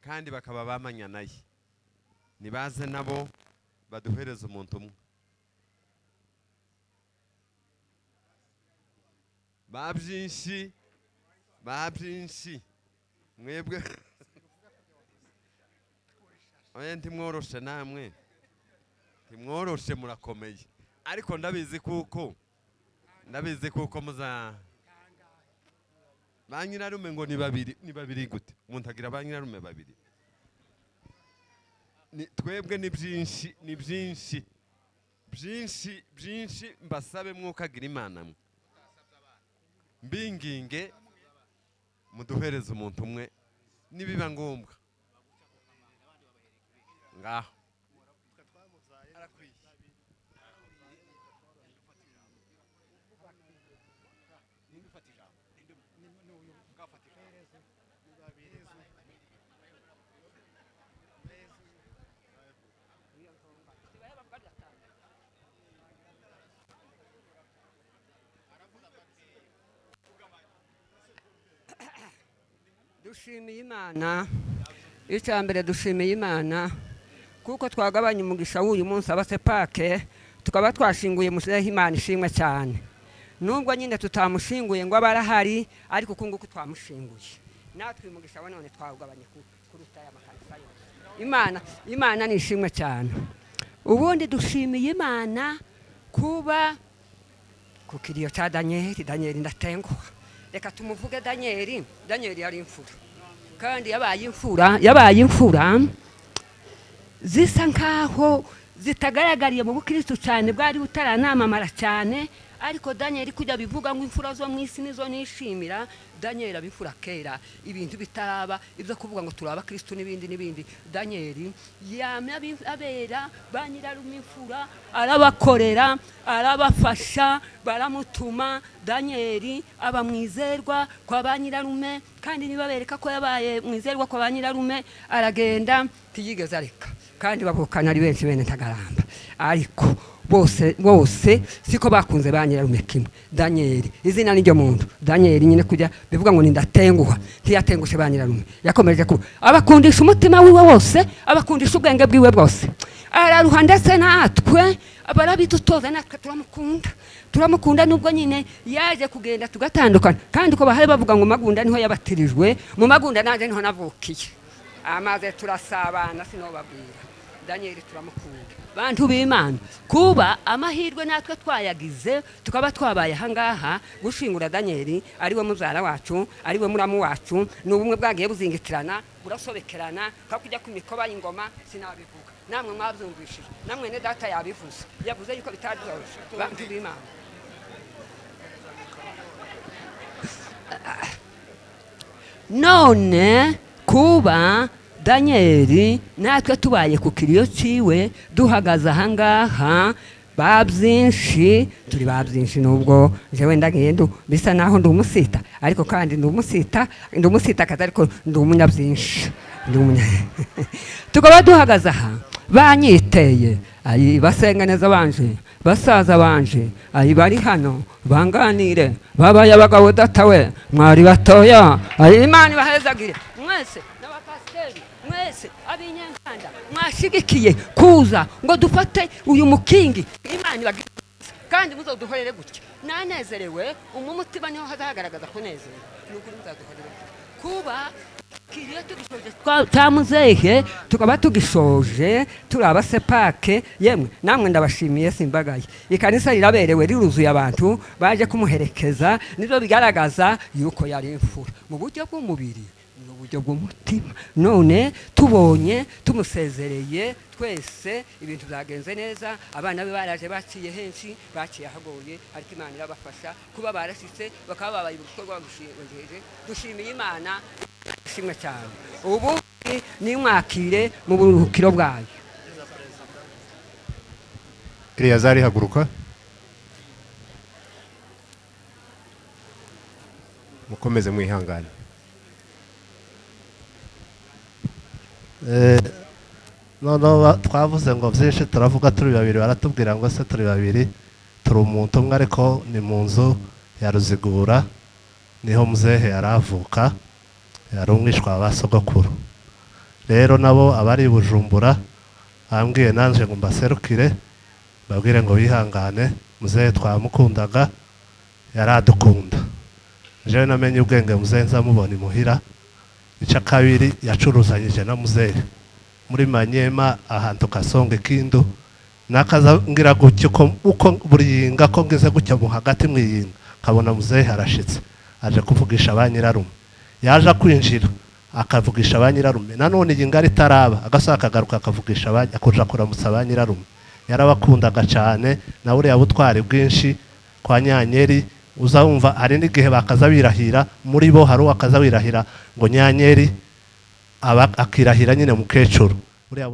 kandi bakaba bamanya naye, nibaze nabo baduhereza umuntu umwe. Ba byinshi mwebwe oya ntimworoshe, namwe ntimworoshe, murakomeye, ariko ndabizi kuko muza ba nyirarume ngo ni babiri gute, umuntu agira ba nyirarume babiri. Twebwe ni byinshi, mbasabe mwukagira Imana mwe, mbinginge muduhereze umuntu umwe nibiba ngombwa ngaho. Dushimiye Imana, icya mbere dushimiye Imana kuko twagabanya umugisha w'uyu munsi abasepake, tukaba twashinguye muzehe. Imana ishimwe cyane, nubwo nyine tutamushinguye ngo abarahari, ariko kunguko twamushinguye natwe umugisha wa none twagabanye kuruta ya makanisa yose. Imana ni ishimwe cyane. Ubundi dushimiye Imana kuba ku kiriyo cya Danieli ndatenguha. Reka tumuvuge Danieli yari imfura, kandi yabaye imfura zisa nkaho zitagaragariye mu bukristo cyane, bwari butaranamamara cyane, ariko Danieli kujya bivuga ngo imfura zo mu isi nizo nishimira. Danieli abimfura kera, ibintu bitaraba ibyo kuvuga ngo turaba Kristo n'ibindi. Danieli yamya abera ba nyirarume imfura, arabakorera, arabafasha, baramutuma. Danieli aba mwizerwa kwa ba nyirarume, kandi nibabereka ko yabaye mwizerwa kwa ba nyirarume, aragenda ntiyigeze areka, kandi bavukana ari benshi bene Ntagaramba, ariko bose siko bakunze ba nyirarume kimwe. Danieli izina n'iryo muntu, Danieli nyine kujya bivuga ngo nindatenguha, ntiyatengushe ba nyirarume, yakomeje kuba abakundisha umutima wiwe wose, abakundisha ubwenge bwiwe bwose, araruha. Ndetse natwe barabidutoza, natwe turamukunda nubwo nyine yaje kugenda tugatandukana, kandi ko bahari bavuga ngo Magunda niho yabatirijwe, mu Magunda nanjye niho navukiye, amaze turasabana sinobabwira. Danieli turamukunda bantu b'Imana, kuba amahirwe natwe twayagize tukaba twabaye ahangaha gushingura Danieli, ariwe muzara wacu, ariwe muramu wacu. Ni ubumwe bwagiye buzingitirana, burasobekerana, kakujya ku mikoba y'ingoma sinabivuga, namwe mwabyumvishije, namwe ne data yabivuze, yavuze yuko bitaryoshe. Bantu b'Imana, none kuba Danieli natwe tubaye ku kiriyo ciwe, duhagaze ahangaha ba byinshi, turi ba byinshi, nubwo jewe ndagiye bisa naho ndi umusita, ariko kandi ndi umusita kazi, ariko ndi umunyabyinshi, tukaba duhagaze aha banyiteye, ayi basenga neza banje, basaza banje, ayi bari hano banganire, babaye abagabo datawe, mwari batoya, ayi Imana ibahezagire mwese, mwese ab'Inyankanda mwashigikiye kuza ngo dufate uyu mukingi. Imana ibagire kandi muzoduhorere gutya. Nanezerewe, umutima niho hazagaragaza kunezerwa, nuko muzaduhorere kuba kiriyo tugishoje cya muzehe, tukaba tugishoje turi abasepake. Yemwe namwe ndabashimiye simbagaye, ikanisa riraberewe, riruzuye abantu baje kumuherekeza, nizo bigaragaza yuko yari imfura mu buryo bw'umubiri, uburyo bw'umutima. None tubonye tumusezereye twese, ibintu byagenze neza. Abana be baraje baciye henshi, baciye ahagoye, ariko Imana irabafasha kuba barashitse bakaba babaye urugo rw'abushingeje. Dushimiye Imana. ishimwe cyane ubu nimwakire mu buruhukiro bwayo. Eliyazari haguruka. Mukomeze mwihangane. Noneho twavuze ngo byinshi turavuga turi babiri, baratubwira ngo se turi babiri turi umuntu umwe, ariko ni mu nzu ya Ruzigura niho muzehe yaravuka, yari umwishwa wa sogokuru. Rero nabo abari i Bujumbura bambwiye nanje ngo mbaserukire babwire ngo bihangane, muzehe twamukundaga yaradukunda. Jewe namenye ubwenge muzehe nzamubona imuhira. Ica kabiri yacuruzanyije na muzehe muri Manyema ahantu Kasonga Kindu, nakaza ngira gutyo uko buriyinga ko ngeze gutya mu hagati mwiyinga kabona muzehe harashitse aje kuvugisha abanyirarume. Yaje kwinjira akavugisha abanyirarume, nanone ingari taraba agasaka agaruka akavugisha akuja kuramutsa abanyirarume. Yarabakundaga cyane na uriya butwari bwinshi kwa Nyanyeri. Uzawumva hari n'igihe bakaza birahira muri bo, hari uwakaza wirahira ngo Nyanyeri akirahira nyine mukecuru uriya